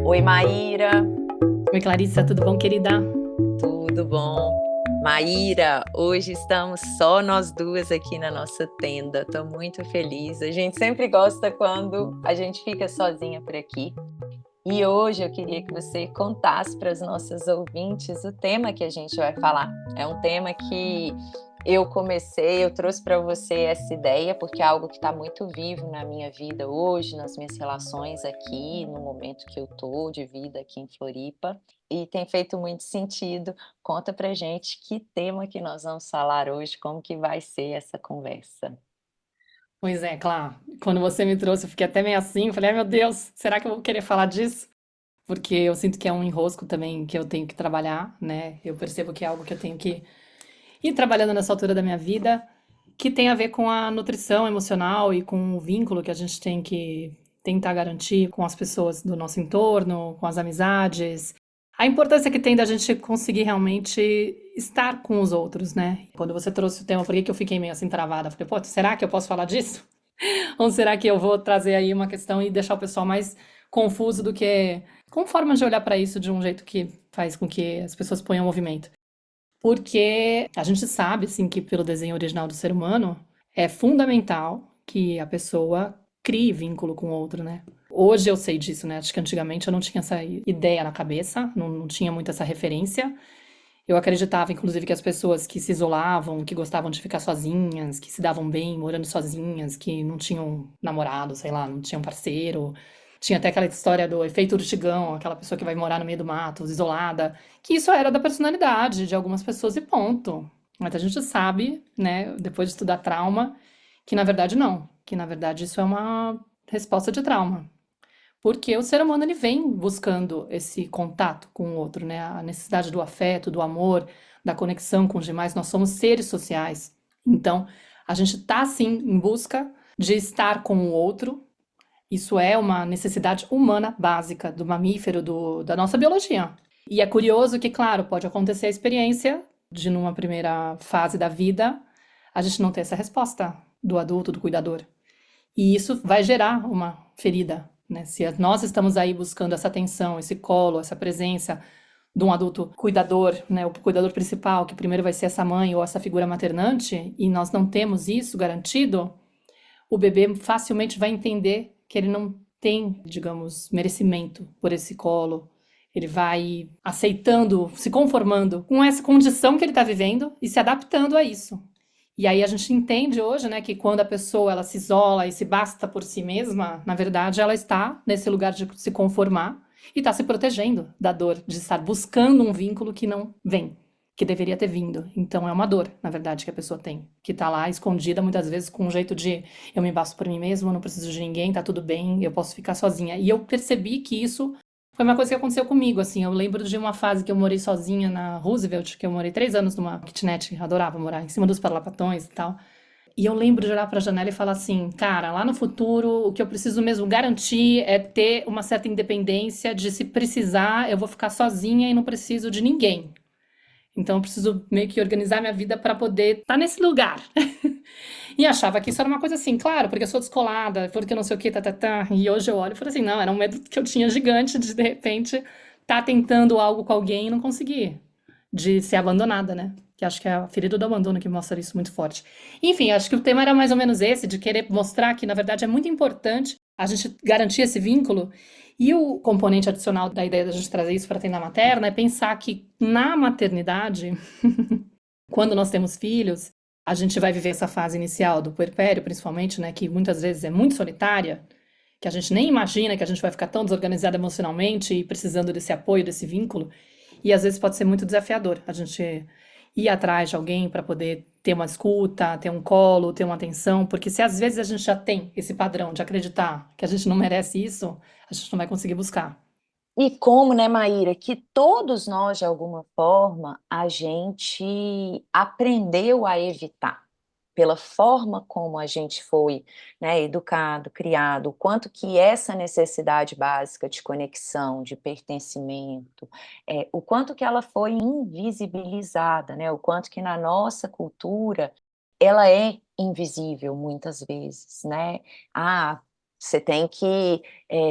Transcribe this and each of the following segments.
Oi, Maíra, Oi, Clarissa, tudo bom, querida? tudo bom? Maíra, hoje estamos só nós duas aqui na nossa tenda. Estou muito feliz. A gente sempre gosta quando a gente fica sozinha por aqui. E hoje eu queria que você contasse para os nossos ouvintes o tema que a gente vai falar. É um tema que eu trouxe para você essa ideia, porque é algo que está muito vivo na minha vida hoje, nas minhas relações aqui, no momento que eu estou de vida aqui em Floripa, e tem feito muito sentido. Conta pra gente que tema que nós vamos falar hoje, como que vai ser essa conversa. Pois é, claro. Quando você me trouxe, eu fiquei até meio assim. Eu falei, ai meu Deus, será que eu vou querer falar disso? Porque eu sinto que é um enrosco também que eu tenho que trabalhar, né? Eu percebo que é algo que eu tenho que ir trabalhando nessa altura da minha vida, que tem a ver com a nutrição emocional e com o vínculo que a gente tem que tentar garantir com as pessoas do nosso entorno, com as amizades. A importância que tem da gente conseguir realmente estar com os outros, né? Quando você trouxe o tema, por que que eu fiquei meio assim travada? Falei, pô, será que eu posso falar disso? Ou será que eu vou trazer aí uma questão e deixar o pessoal mais confuso do que com forma de olhar para isso de um jeito que faz com que as pessoas ponham movimento? Porque a gente sabe, assim, que pelo desenho original do ser humano, é fundamental que a pessoa crie vínculo com o outro, né? Hoje eu sei disso, né? Acho que antigamente eu não tinha essa ideia na cabeça, não tinha muito essa referência. Eu acreditava, inclusive, que as pessoas que se isolavam, que gostavam de ficar sozinhas, que se davam bem morando sozinhas, que não tinham namorado, sei lá, não tinham parceiro. Tinha até aquela história do efeito urtigão, aquela pessoa que vai morar no meio do mato, isolada, que isso era da personalidade de algumas pessoas e ponto. Mas a gente sabe, né, depois de estudar trauma, que na verdade não, que na verdade isso é uma resposta de trauma. Porque o ser humano ele vem buscando esse contato com o outro, né? A necessidade do afeto, do amor, da conexão com os demais. Nós somos seres sociais. Então, a gente está sim em busca de estar com o outro. Isso é uma necessidade humana básica do mamífero, da nossa biologia. E é curioso que, claro, pode acontecer a experiência de, numa primeira fase da vida, a gente não ter essa resposta do adulto, do cuidador. E isso vai gerar uma ferida, né? Se nós estamos aí buscando essa atenção, esse colo, essa presença de um adulto cuidador, né? O cuidador principal, que primeiro vai ser essa mãe ou essa figura maternante, e nós não temos isso garantido, o bebê facilmente vai entender que ele não tem, digamos, merecimento por esse colo. Ele vai aceitando, se conformando com essa condição que ele está vivendo e se adaptando a isso. E aí a gente entende hoje, né, que quando a pessoa ela se isola e se basta por si mesma, na verdade ela está nesse lugar de se conformar e está se protegendo da dor de estar buscando um vínculo que não vem, que deveria ter vindo. Então é uma dor, na verdade, que a pessoa tem, que está lá escondida muitas vezes com um jeito de eu me basto por mim mesma, não preciso de ninguém, tá tudo bem, eu posso ficar sozinha. E eu percebi que isso foi uma coisa que aconteceu comigo, assim. Eu lembro de uma fase que eu morei sozinha na Roosevelt, que eu morei 3 anos numa kitnet, adorava morar em cima dos parlapatões e tal. E eu lembro de olhar para a janela e falar assim, cara, lá no futuro, o que eu preciso mesmo garantir é ter uma certa independência de se precisar, eu vou ficar sozinha e não preciso de ninguém. Então eu preciso meio que organizar minha vida para poder estar nesse lugar. E achava que isso era uma coisa assim, claro, porque eu sou descolada, porque eu não sei o que, tá, tá, tá. E hoje eu olho e falo assim, não, era um medo que eu tinha gigante de repente estar tentando algo com alguém e não conseguir. De ser abandonada, né? Que acho que é a ferida do abandono que mostra isso muito forte. Enfim, acho que o tema era mais ou menos esse, de querer mostrar que, na verdade, é muito importante a gente garantir esse vínculo. E o componente adicional da ideia da gente trazer isso para a tenda materna é pensar que na maternidade, quando nós temos filhos, a gente vai viver essa fase inicial do puerpério, principalmente, né, que muitas vezes é muito solitária, que a gente nem imagina que a gente vai ficar tão desorganizada emocionalmente e precisando desse apoio, desse vínculo, e às vezes pode ser muito desafiador a gente ir atrás de alguém para poder ter uma escuta, ter um colo, ter uma atenção, porque se às vezes a gente já tem esse padrão de acreditar que a gente não merece isso, a gente não vai conseguir buscar. E como, né, Maíra, que todos nós, de alguma forma, a gente aprendeu a evitar, pela forma como a gente foi, né, educado, criado, o quanto que essa necessidade básica de conexão, de pertencimento, o quanto que ela foi invisibilizada, né, o quanto que na nossa cultura ela é invisível muitas vezes, né? Ah, Você tem que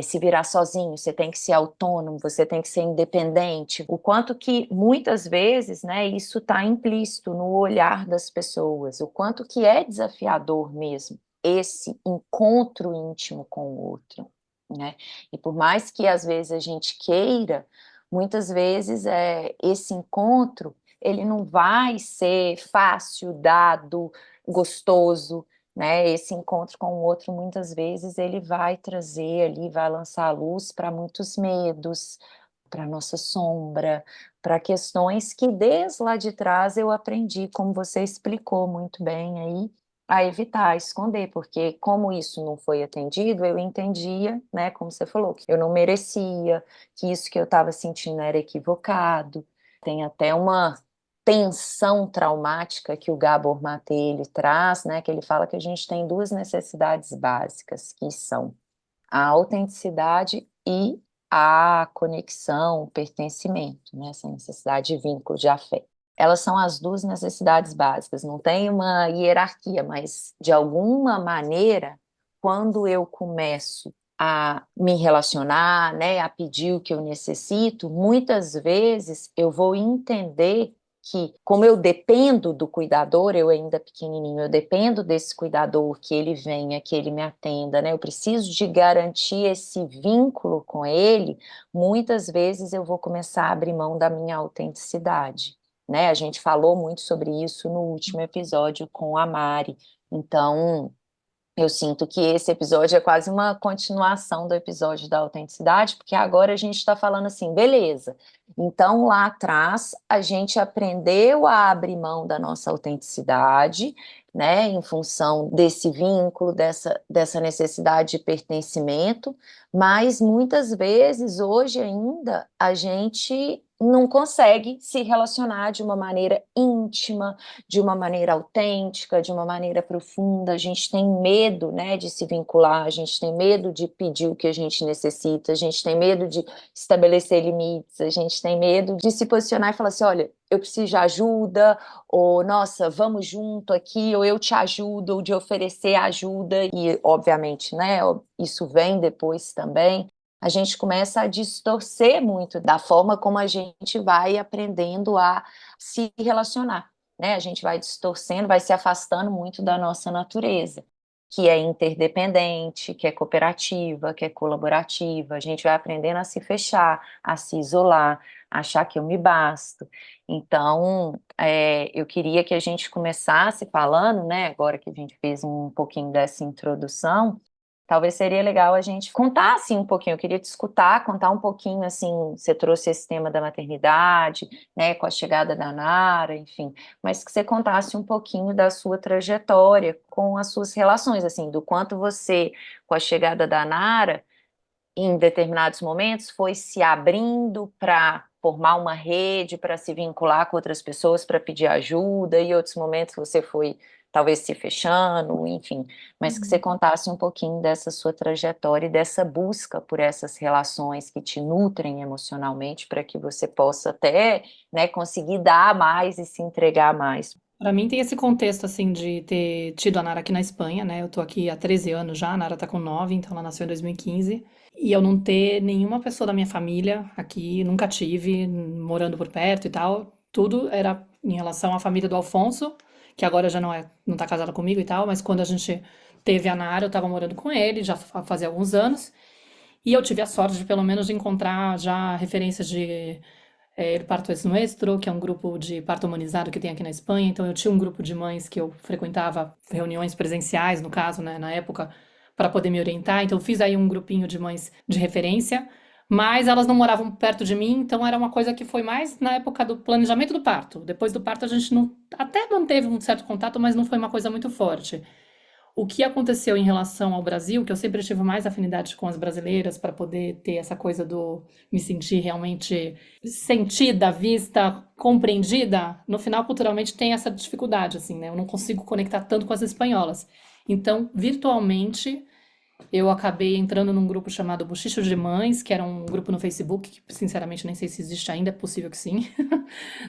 se virar sozinho, você tem que ser autônomo, você tem que ser independente. O quanto que muitas vezes, né, isso está implícito no olhar das pessoas, o quanto que é desafiador mesmo esse encontro íntimo com o outro, né? E por mais que às vezes a gente queira, muitas vezes esse encontro ele não vai ser fácil, dado, gostoso, né? Esse encontro com o outro, muitas vezes, ele vai trazer ali, vai lançar a luz para muitos medos, para nossa sombra, para questões que desde lá de trás eu aprendi, como você explicou muito bem aí, a evitar, a esconder, porque como isso não foi atendido, eu entendia, né, como você falou, que eu não merecia, que isso que eu estava sentindo era equivocado. Tem até uma tensão traumática que o Gabor Maté ele traz, né, que ele fala que a gente tem duas necessidades básicas, que são a autenticidade e a conexão, o pertencimento, né, essa necessidade de vínculo, de afeto. Elas são as duas necessidades básicas, não tem uma hierarquia, mas de alguma maneira, quando eu começo a me relacionar, né, a pedir o que eu necessito, muitas vezes eu vou entender que, como eu dependo do cuidador, eu ainda pequenininho, eu dependo desse cuidador, que ele venha, que ele me atenda, né? Eu preciso de garantir esse vínculo com ele. Muitas vezes eu vou começar a abrir mão da minha autenticidade, né? A gente falou muito sobre isso no último episódio com a Mari. Então, eu sinto que esse episódio é quase uma continuação do episódio da autenticidade, porque agora a gente está falando assim, beleza. Então, lá atrás, a gente aprendeu a abrir mão da nossa autenticidade, né, em função desse vínculo, dessa necessidade de pertencimento, mas muitas vezes, hoje ainda, a gente não consegue se relacionar de uma maneira íntima, de uma maneira autêntica, de uma maneira profunda. A gente tem medo, né, de se vincular, a gente tem medo de pedir o que a gente necessita, a gente tem medo de estabelecer limites, a gente tem medo de se posicionar e falar assim, olha, eu preciso de ajuda, ou nossa, vamos junto aqui, ou eu te ajudo, ou de oferecer ajuda, e obviamente, né, isso vem depois também. A gente começa a distorcer muito da forma como a gente vai aprendendo a se relacionar, né? A gente vai distorcendo, vai se afastando muito da nossa natureza, que é interdependente, que é cooperativa, que é colaborativa. A gente vai aprendendo a se fechar, a se isolar, a achar que eu me basto. Então, eu queria que a gente começasse falando, né? Agora que a gente fez um pouquinho dessa introdução, talvez seria legal a gente contar, assim, um pouquinho, eu queria te escutar, contar um pouquinho, assim, você trouxe esse tema da maternidade, né, com a chegada da Nara, enfim, mas que você contasse um pouquinho da sua trajetória com as suas relações, assim, do quanto você, com a chegada da Nara, em determinados momentos, foi se abrindo para formar uma rede, para se vincular com outras pessoas, para pedir ajuda, e outros momentos você foi talvez se fechando, enfim, mas que você contasse um pouquinho dessa sua trajetória e dessa busca por essas relações que te nutrem emocionalmente, para que você possa até, né, conseguir dar mais e se entregar mais. Para mim tem esse contexto, assim, de ter tido a Nara aqui na Espanha, né? Eu tô aqui há 13 anos já, a Nara tá com 9, então ela nasceu em 2015. E eu não ter nenhuma pessoa da minha família aqui, nunca tive, morando por perto e tal. Tudo era em relação à família do Alfonso, que agora já não tá casado comigo e tal, mas quando a gente teve a Nara, eu tava morando com ele, já fazia alguns anos. E eu tive a sorte de, pelo menos, de encontrar já referências de El Parto es Nuestro, que é um grupo de parto humanizado que tem aqui na Espanha. Então, eu tinha um grupo de mães que eu frequentava, reuniões presenciais, no caso, né, na época, para poder me orientar. Então, eu fiz aí um grupinho de mães de referência, mas elas não moravam perto de mim, então era uma coisa que foi mais na época do planejamento do parto. Depois do parto, a gente não, até manteve um certo contato, mas não foi uma coisa muito forte. O que aconteceu em relação ao Brasil, que eu sempre tive mais afinidade com as brasileiras para poder ter essa coisa do me sentir realmente sentida, vista, compreendida, no final, culturalmente, tem essa dificuldade, assim, né? Eu não consigo conectar tanto com as espanholas. Então, virtualmente, eu acabei entrando num grupo chamado Bochicho de Mães, que era um grupo no Facebook, que sinceramente nem sei se existe ainda, é possível que sim,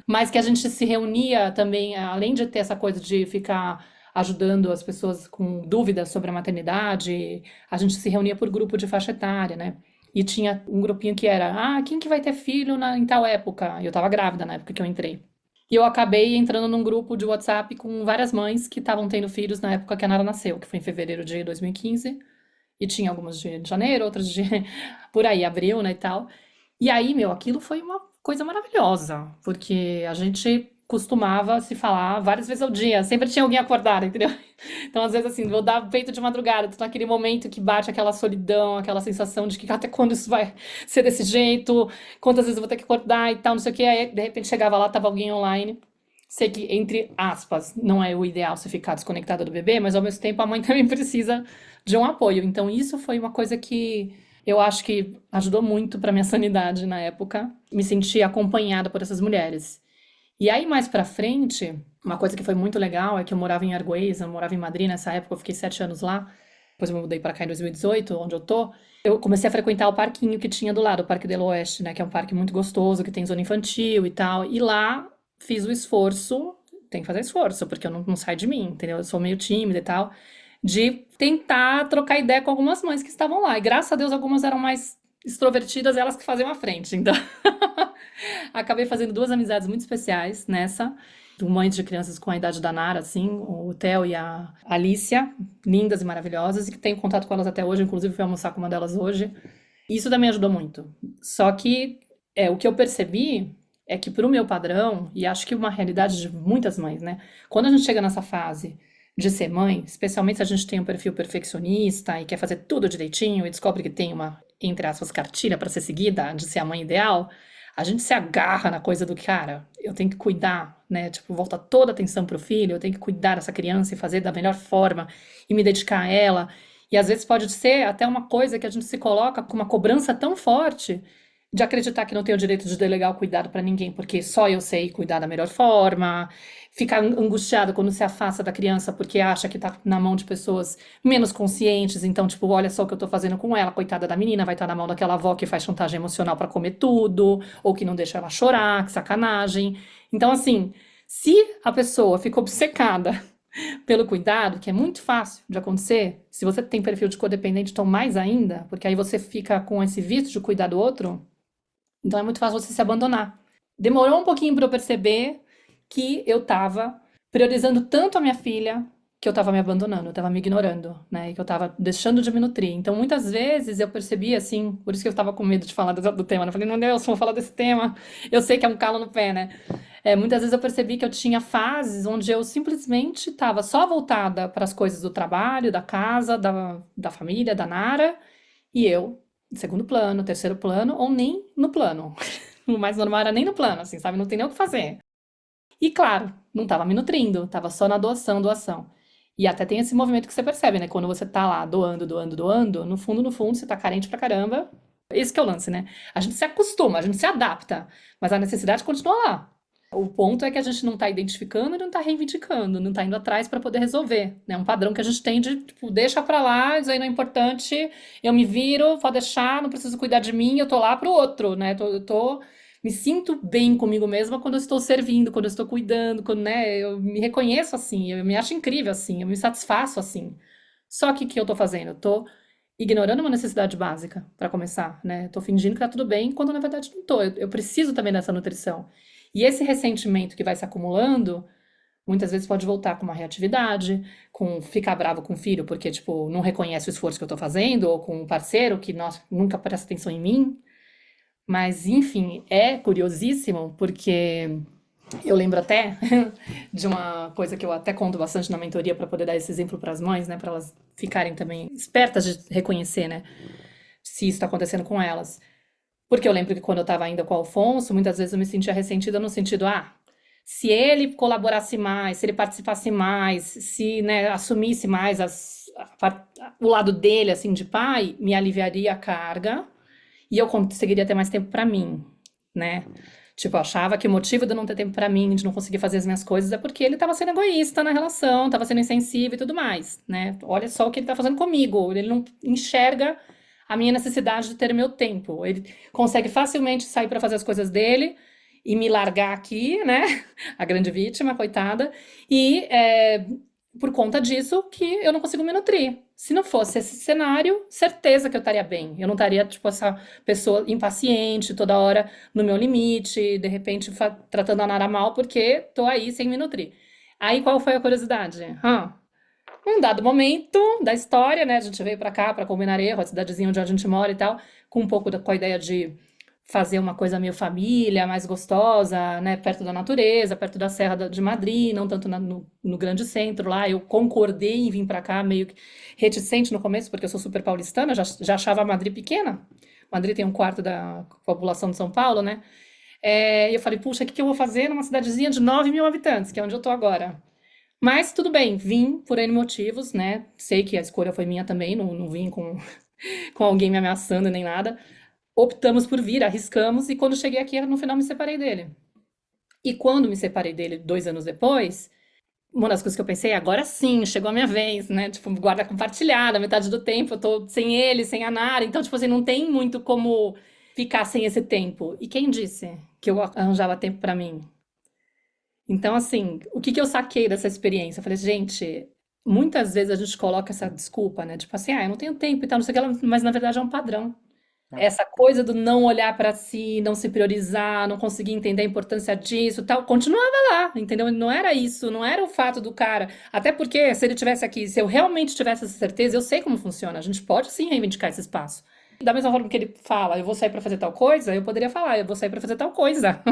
mas que a gente se reunia também, além de ter essa coisa de ficar ajudando as pessoas com dúvidas sobre a maternidade. A gente se reunia por grupo de faixa etária, né? E tinha um grupinho que era, quem que vai ter filho em tal época? E eu tava grávida na época que eu entrei. E eu acabei entrando num grupo de WhatsApp com várias mães que estavam tendo filhos na época que a Nara nasceu, que foi em fevereiro de 2015. E tinha algumas de janeiro, outras de por aí, abril, né, e tal. E aí, meu, aquilo foi uma coisa maravilhosa, porque a gente costumava se falar várias vezes ao dia, sempre tinha alguém acordado, entendeu? Então, às vezes, assim, vou dar peito de madrugada, tô naquele momento que bate aquela solidão, aquela sensação de que até quando isso vai ser desse jeito, quantas vezes eu vou ter que acordar e tal, não sei o que. Aí, de repente, chegava lá, tava alguém online. Sei que, entre aspas, não é o ideal você ficar desconectada do bebê, mas ao mesmo tempo a mãe também precisa de um apoio. Então, isso foi uma coisa que eu acho que ajudou muito para minha sanidade na época, me sentir acompanhada por essas mulheres. E aí, mais pra frente, uma coisa que foi muito legal é que eu morava em Argoês, eu morava em Madrid nessa época, eu fiquei 7 anos lá. Depois eu me mudei pra cá em 2018, onde eu tô. Eu comecei a frequentar o parquinho que tinha do lado, o Parque del Oeste, né? Que é um parque muito gostoso, que tem zona infantil e tal. E lá fiz o esforço, tem que fazer esforço, porque eu não sai de mim, entendeu? Eu sou meio tímida e tal, de tentar trocar ideia com algumas mães que estavam lá. E graças a Deus algumas eram mais extrovertidas, elas que faziam a frente. Então, acabei fazendo duas amizades muito especiais nessa. Mães de crianças com a idade da Nara, assim, o Theo e a Alicia, lindas e maravilhosas, e que tenho contato com elas até hoje, inclusive fui almoçar com uma delas hoje. Isso também ajudou muito. Só que o que eu percebi é que pro meu padrão, e acho que uma realidade de muitas mães, né? Quando a gente chega nessa fase de ser mãe, especialmente se a gente tem um perfil perfeccionista e quer fazer tudo direitinho e descobre que tem uma, entre aspas, cartilha para ser seguida, de ser a mãe ideal, a gente se agarra na coisa do cara, eu tenho que cuidar, né? Tipo, volta toda a atenção pro filho, eu tenho que cuidar dessa criança e fazer da melhor forma e me dedicar a ela. E às vezes pode ser até uma coisa que a gente se coloca com uma cobrança tão forte de acreditar que não tem o direito de delegar o cuidado para ninguém, porque só eu sei cuidar da melhor forma, ficar angustiado quando se afasta da criança porque acha que tá na mão de pessoas menos conscientes, então, tipo, olha só o que eu tô fazendo com ela, coitada da menina, vai estar na mão daquela avó que faz chantagem emocional para comer tudo, ou que não deixa ela chorar, que sacanagem. Então, assim, se a pessoa fica obcecada pelo cuidado, que é muito fácil de acontecer, se você tem perfil de codependente, então mais ainda, porque aí você fica com esse vício de cuidar do outro, então é muito fácil você se abandonar. Demorou um pouquinho para eu perceber que eu estava priorizando tanto a minha filha que eu estava me abandonando, eu estava me ignorando, né? E que eu estava deixando de me nutrir. Então, muitas vezes eu percebi assim, por isso que eu estava com medo de falar do tema, né? Eu falei, meu Deus, vou falar desse tema. Eu sei que é um calo no pé, né? Muitas vezes eu percebi que eu tinha fases onde eu simplesmente estava só voltada para as coisas do trabalho, da casa, da família, da Nara, e eu segundo plano, terceiro plano, ou nem no plano. O mais normal era nem no plano, assim, sabe? Não tem nem o que fazer. E claro, não tava me nutrindo, tava só na doação, doação. E até tem esse movimento que você percebe, né? Quando você tá lá doando, doando, doando, no fundo, você tá carente pra caramba. Esse que é o lance, né? A gente se acostuma, a gente se adapta, mas a necessidade continua lá. O ponto é que a gente não está identificando e não está reivindicando, não está indo atrás para poder resolver. É um padrão que a gente tem de, tipo, deixa para lá, isso aí não é importante, eu me viro, pode deixar, não preciso cuidar de mim, eu tô lá pro outro, né? Me sinto bem comigo mesma quando eu estou servindo, quando eu estou cuidando, quando, né, eu me reconheço assim, eu me acho incrível assim, eu me satisfaço assim. Só que o que eu tô fazendo? Eu tô ignorando uma necessidade básica, para começar, né? Tô fingindo que tá tudo bem, quando na verdade não tô. Eu preciso também dessa nutrição. E esse ressentimento que vai se acumulando, muitas vezes pode voltar com uma reatividade, com ficar bravo com o filho porque, tipo, não reconhece o esforço que eu tô fazendo, ou com um parceiro que, nossa, nunca presta atenção em mim. Mas, enfim, é curiosíssimo, porque eu lembro até de uma coisa que eu até conto bastante na mentoria para poder dar esse exemplo para as mães, né, para elas ficarem também espertas de reconhecer, né, se isso está acontecendo com elas. Porque eu lembro que quando eu estava ainda com o Alfonso, muitas vezes eu me sentia ressentida no sentido, se ele colaborasse mais, se ele participasse mais, se, né, assumisse mais o lado dele, assim, de pai, me aliviaria a carga e eu conseguiria ter mais tempo para mim, né? Tipo, eu achava que o motivo de eu não ter tempo para mim, de não conseguir fazer as minhas coisas, é porque ele estava sendo egoísta na relação, estava sendo insensível e tudo mais, né? Olha só o que ele está fazendo comigo, ele não enxerga a minha necessidade de ter meu tempo. Ele consegue facilmente sair para fazer as coisas dele e me largar aqui, né? A grande vítima, coitada. E por conta disso que eu não consigo me nutrir. Se não fosse esse cenário, certeza que eu estaria bem. Eu não estaria, tipo, essa pessoa impaciente, toda hora no meu limite, de repente tratando a Nara mal, porque tô aí sem me nutrir. Aí qual foi a curiosidade? Um dado momento da história, né? A gente veio pra cá, pra Colmenarejo, a cidadezinha onde a gente mora e tal, com um pouco com a ideia de fazer uma coisa meio família, mais gostosa, né? Perto da natureza, perto da Serra de Madrid, não tanto no grande centro lá. Eu concordei em vir pra cá, meio que reticente no começo, porque eu sou super paulistana, já achava Madrid pequena. Madrid tem um quarto da população de São Paulo, né? E eu falei, puxa, o que que eu vou fazer numa cidadezinha de 9.000 habitantes, que é onde eu tô agora? Mas tudo bem, vim por N motivos, né? Sei que a escolha foi minha também, não vim com alguém me ameaçando nem nada. Optamos por vir, arriscamos, e quando cheguei aqui, no final me separei dele. E quando me separei dele 2 anos depois, uma das coisas que eu pensei, agora sim, chegou a minha vez, né? Tipo, guarda compartilhada, metade do tempo eu tô sem ele, sem a Nara, então, tipo assim, não tem muito como ficar sem esse tempo. E quem disse que eu arranjava tempo pra mim? Então, assim, o que que eu saquei dessa experiência? Eu falei, gente, muitas vezes a gente coloca essa desculpa, né? Tipo assim, eu não tenho tempo e tal, não sei o que, mas na verdade é um padrão. Né? Essa coisa do não olhar pra si, não se priorizar, não conseguir entender a importância disso, tal, continuava lá, entendeu? Não era isso, não era o fato do cara. Até porque se ele tivesse aqui, se eu realmente tivesse essa certeza, eu sei como funciona. A gente pode sim reivindicar esse espaço. Da mesma forma que ele fala, eu vou sair pra fazer tal coisa, eu poderia falar, eu vou sair pra fazer tal coisa.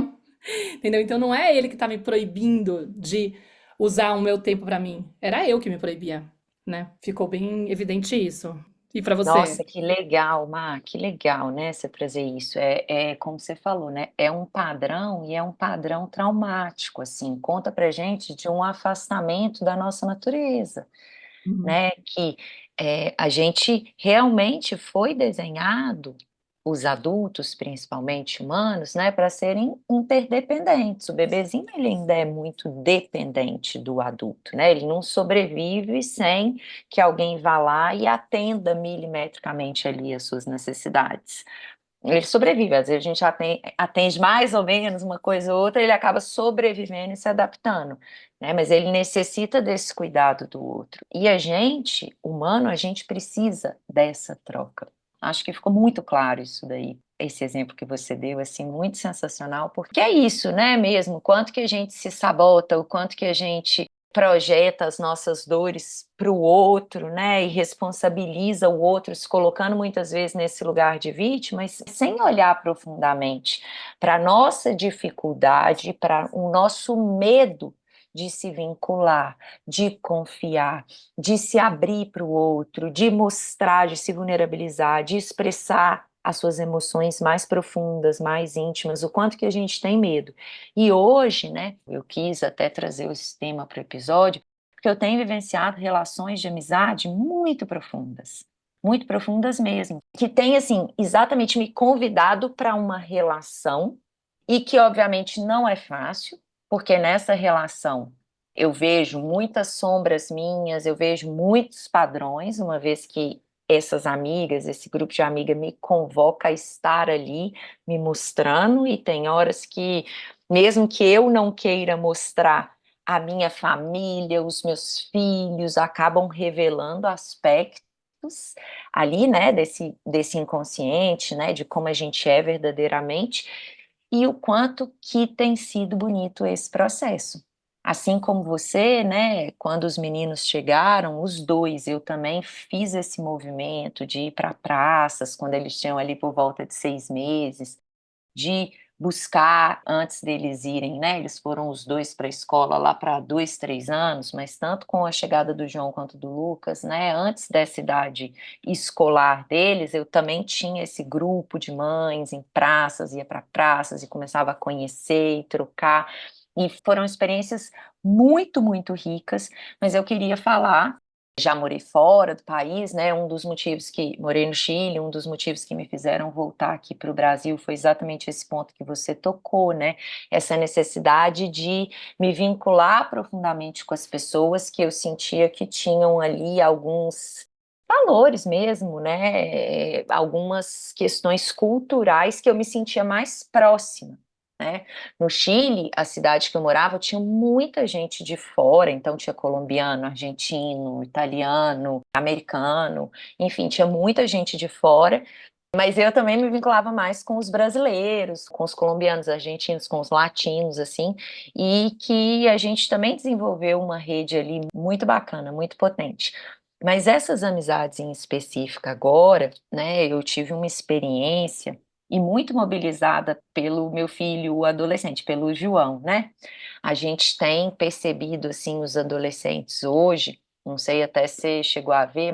Entendeu? Então não é ele que tá me proibindo de usar o meu tempo pra mim. Era eu que me proibia, né? Ficou bem evidente isso. E pra você? Nossa, que legal, Má, que legal, né, você trazer isso. É como você falou, né? É um padrão e é um padrão traumático, assim. Conta pra gente de um afastamento da nossa natureza, Uhum. né? Que a gente realmente foi desenhado, os adultos, principalmente humanos, né, para serem interdependentes. O bebezinho ele ainda é muito dependente do adulto, né? Ele não sobrevive sem que alguém vá lá e atenda milimetricamente ali as suas necessidades. Ele sobrevive, às vezes a gente atende mais ou menos uma coisa ou outra, ele acaba sobrevivendo e se adaptando, né? Mas ele necessita desse cuidado do outro. E a gente, humano, a gente precisa dessa troca. Acho que ficou muito claro isso daí. Esse exemplo que você deu, assim, muito sensacional, porque é isso, né, mesmo, o quanto que a gente se sabota, o quanto que a gente projeta as nossas dores para o outro, né, e responsabiliza o outro, se colocando muitas vezes nesse lugar de vítima, mas sem olhar profundamente para a nossa dificuldade, para o nosso medo de se vincular, de confiar, de se abrir para o outro, de mostrar, de se vulnerabilizar, de expressar as suas emoções mais profundas, mais íntimas, o quanto que a gente tem medo. E hoje, né, eu quis até trazer esse tema para o episódio, porque eu tenho vivenciado relações de amizade muito profundas mesmo, que tem, assim, exatamente me convidado para uma relação e que, obviamente, não é fácil, porque nessa relação eu vejo muitas sombras minhas, eu vejo muitos padrões, uma vez que essas amigas, esse grupo de amigas me convoca a estar ali, me mostrando, e tem horas que mesmo que eu não queira mostrar, a minha família, os meus filhos acabam revelando aspectos ali, né, desse inconsciente, né, de como a gente é verdadeiramente, e o quanto que tem sido bonito esse processo. Assim como você, né, quando os meninos chegaram, os dois, eu também fiz esse movimento de ir para praças, quando eles tinham ali por volta de 6 meses, de buscar antes deles irem, né? Eles foram os dois para a escola lá para 2, 3 anos, mas tanto com a chegada do João quanto do Lucas, né? Antes dessa idade escolar deles, eu também tinha esse grupo de mães em praças, ia para praças e começava a conhecer e trocar. E foram experiências muito, muito ricas, mas eu queria falar, já morei fora do país, né? Um dos motivos que morei no Chile, um dos motivos que me fizeram voltar aqui para o Brasil foi exatamente esse ponto que você tocou, né? Essa necessidade de me vincular profundamente com as pessoas que eu sentia que tinham ali alguns valores mesmo, né? Algumas questões culturais que eu me sentia mais próxima. né? No Chile, a cidade que eu morava, tinha muita gente de fora, então tinha colombiano, argentino, italiano, americano, enfim, tinha muita gente de fora, mas eu também me vinculava mais com os brasileiros, com os colombianos, argentinos, com os latinos, assim, e que a gente também desenvolveu uma rede ali muito bacana, muito potente. Mas essas amizades em específico agora, né, eu tive uma experiência e muito mobilizada pelo meu filho, o adolescente, pelo João, né? A gente tem percebido, assim, os adolescentes hoje, não sei até se você chegou a ver,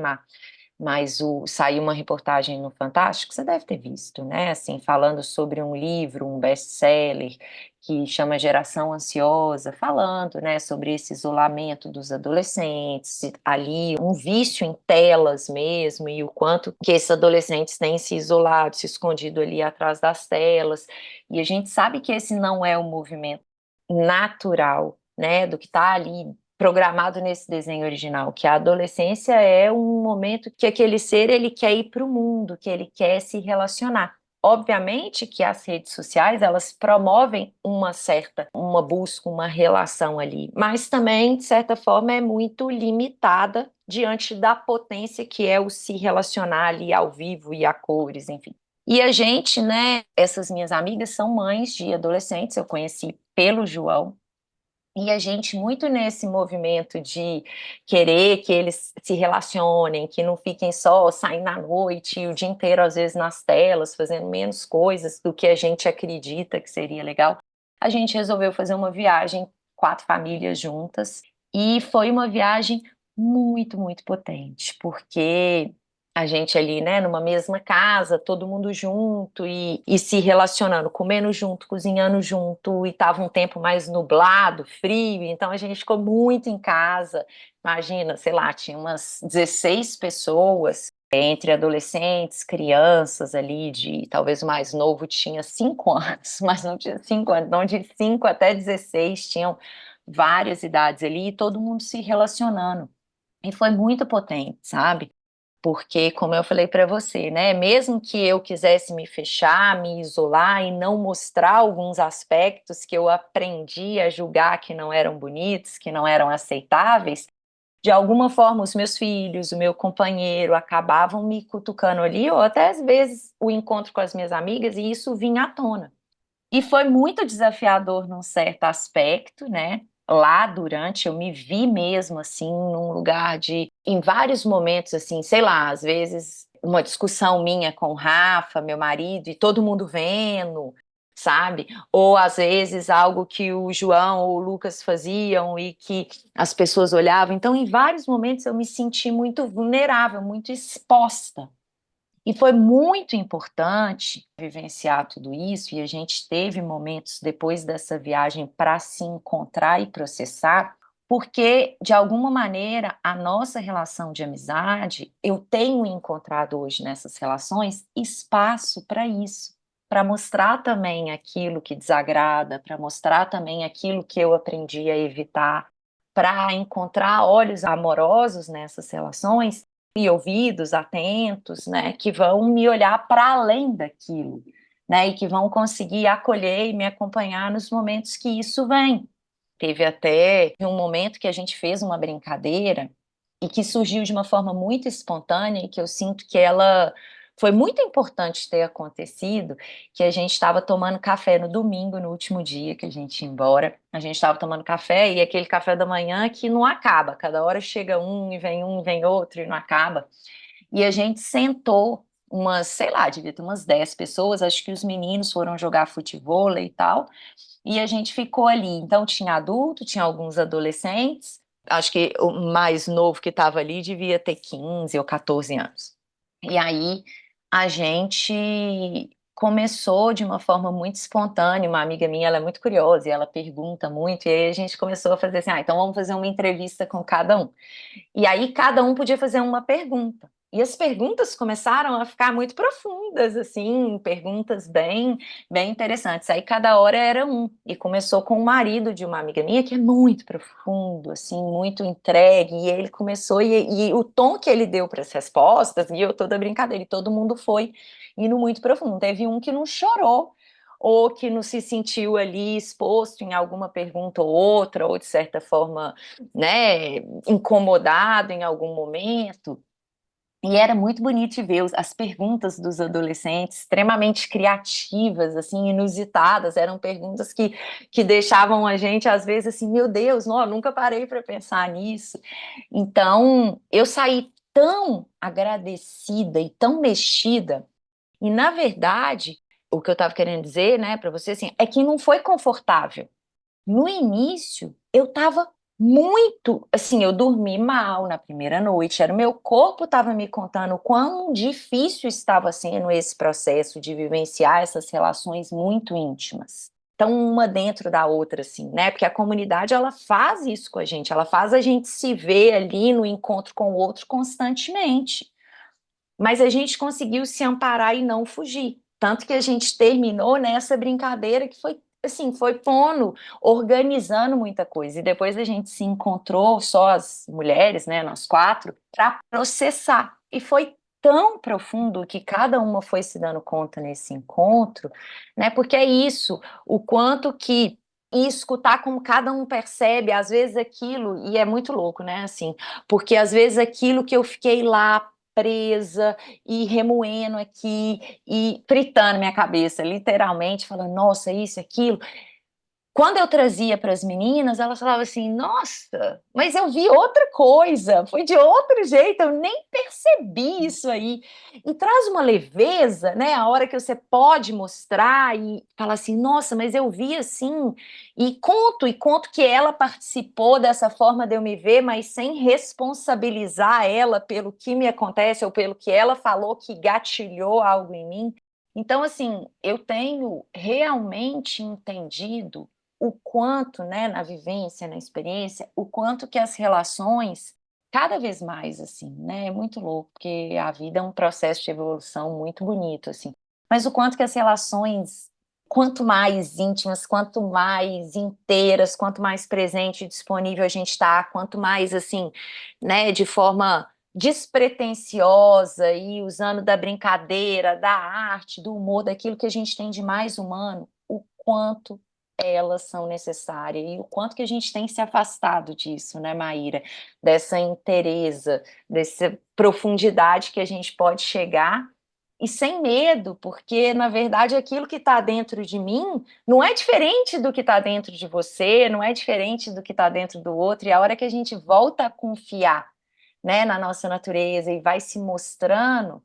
mas saiu uma reportagem no Fantástico, você deve ter visto, né? Assim, falando sobre um livro, um best-seller, que chama Geração Ansiosa, falando, né, sobre esse isolamento dos adolescentes, ali um vício em telas mesmo, e o quanto que esses adolescentes têm se isolado, se escondido ali atrás das telas. E a gente sabe que esse não é o movimento natural, né, do que está ali programado nesse desenho original, que a adolescência é um momento que aquele ser ele quer ir para o mundo, que ele quer se relacionar. Obviamente que as redes sociais elas promovem uma busca, uma relação ali, mas também de certa forma é muito limitada diante da potência que é o se relacionar ali ao vivo e a cores, enfim. E a gente, né, essas minhas amigas são mães de adolescentes, eu conheci pelo João, e a gente, muito nesse movimento de querer que eles se relacionem, que não fiquem só saindo à noite e o dia inteiro, às vezes, nas telas, fazendo menos coisas do que a gente acredita que seria legal, a gente resolveu fazer uma viagem, 4 famílias juntas, e foi uma viagem muito, muito potente, porque a gente ali, né, numa mesma casa, todo mundo junto e se relacionando, comendo junto, cozinhando junto, e tava um tempo mais nublado, frio, então a gente ficou muito em casa. Imagina, sei lá, tinha umas 16 pessoas, entre adolescentes, crianças ali, de talvez o mais novo tinha 5 anos, mas não tinha 5 anos, não, de 5 até 16, tinham várias idades ali, e todo mundo se relacionando. E foi muito potente, sabe? Porque, como eu falei para você, né, mesmo que eu quisesse me fechar, me isolar e não mostrar alguns aspectos que eu aprendi a julgar que não eram bonitos, que não eram aceitáveis, de alguma forma os meus filhos, o meu companheiro acabavam me cutucando ali, ou até às vezes o encontro com as minhas amigas, e isso vinha à tona. E foi muito desafiador num certo aspecto, né? Lá durante, eu me vi mesmo assim, num lugar de, em vários momentos, assim, sei lá, às vezes uma discussão minha com o Rafa, meu marido, e todo mundo vendo, sabe? Ou às vezes algo que o João ou o Lucas faziam e que as pessoas olhavam. Então, em vários momentos, eu me senti muito vulnerável, muito exposta. E foi muito importante vivenciar tudo isso, e a gente teve momentos depois dessa viagem para se encontrar e processar, porque, de alguma maneira, a nossa relação de amizade, eu tenho encontrado hoje nessas relações espaço para isso, para mostrar também aquilo que desagrada, para mostrar também aquilo que eu aprendi a evitar, para encontrar olhos amorosos nessas relações e ouvidos atentos, né, que vão me olhar para além daquilo, né, e que vão conseguir acolher e me acompanhar nos momentos que isso vem. Teve até um momento que a gente fez uma brincadeira e que surgiu de uma forma muito espontânea e que eu sinto que ela foi muito importante ter acontecido, que a gente estava tomando café no domingo, no último dia que a gente ia embora. A gente estava tomando café e aquele café da manhã que não acaba, cada hora chega um, vem outro e não acaba. E a gente sentou umas, sei lá, devia ter umas 10 pessoas, acho que os meninos foram jogar futebol e tal, e a gente ficou ali. Então tinha adulto, tinha alguns adolescentes, acho que o mais novo que estava ali devia ter 15 ou 14 anos. E aí a gente começou de uma forma muito espontânea, uma amiga minha, ela é muito curiosa e ela pergunta muito, e aí a gente começou a fazer assim, então vamos fazer uma entrevista com cada um. E aí cada um podia fazer uma pergunta. E as perguntas começaram a ficar muito profundas, assim, perguntas bem interessantes. Aí cada hora era um. E começou com o marido de uma amiga minha, que é muito profundo, assim, muito entregue. E ele começou, e o tom que ele deu para as respostas, e eu toda brincadeira, e todo mundo foi indo muito profundo. Teve um que não chorou, ou que não se sentiu ali exposto em alguma pergunta ou outra, ou de certa forma, né, incomodado em algum momento. E era muito bonito de ver as perguntas dos adolescentes, extremamente criativas, assim, inusitadas. Eram perguntas que deixavam a gente, às vezes, assim, meu Deus, não, nunca parei para pensar nisso. Então, eu saí tão agradecida e tão mexida. E, na verdade, o que eu estava querendo dizer, né, para você, assim, é que não foi confortável. No início, eu estava muito, assim, eu dormi mal na primeira noite, era o meu corpo estava me contando o quão difícil estava sendo esse processo de vivenciar essas relações muito íntimas. Então, uma dentro da outra, assim, né? Porque a comunidade, ela faz isso com a gente, ela faz a gente se ver ali no encontro com o outro constantemente. Mas a gente conseguiu se amparar e não fugir. Tanto que a gente terminou nessa brincadeira que foi assim, foi pondo, organizando muita coisa. E depois a gente se encontrou, só as mulheres, né, nós quatro, para processar. E foi tão profundo que cada uma foi se dando conta nesse encontro, né? Porque é isso, o quanto que e escutar como cada um percebe, às vezes aquilo, e é muito louco, né? Assim, porque às vezes aquilo que eu fiquei lá presa e remoendo aqui e fritando minha cabeça, literalmente, falando, nossa, isso, aquilo. Quando eu trazia para as meninas, elas falavam assim: nossa, mas eu vi outra coisa, foi de outro jeito, eu nem percebi isso aí. E traz uma leveza, né? A hora que você pode mostrar e falar assim: nossa, mas eu vi assim, e conto que ela participou dessa forma de eu me ver, mas sem responsabilizar ela pelo que me acontece ou pelo que ela falou que gatilhou algo em mim. Então, assim, eu tenho realmente entendido o quanto, né, na vivência, na experiência, o quanto que as relações, cada vez mais, assim, né, é muito louco, porque a vida é um processo de evolução muito bonito, assim, mas o quanto que as relações, quanto mais íntimas, quanto mais inteiras, quanto mais presente e disponível a gente está, quanto mais, assim, né, de forma despretensiosa e usando da brincadeira, da arte, do humor, daquilo que a gente tem de mais humano, o quanto elas são necessárias e o quanto que a gente tem se afastado disso, né, Maíra? Dessa inteireza, dessa profundidade que a gente pode chegar e sem medo, porque na verdade aquilo que está dentro de mim não é diferente do que está dentro de você, não é diferente do que está dentro do outro, e a hora que a gente volta a confiar, né, na nossa natureza e vai se mostrando,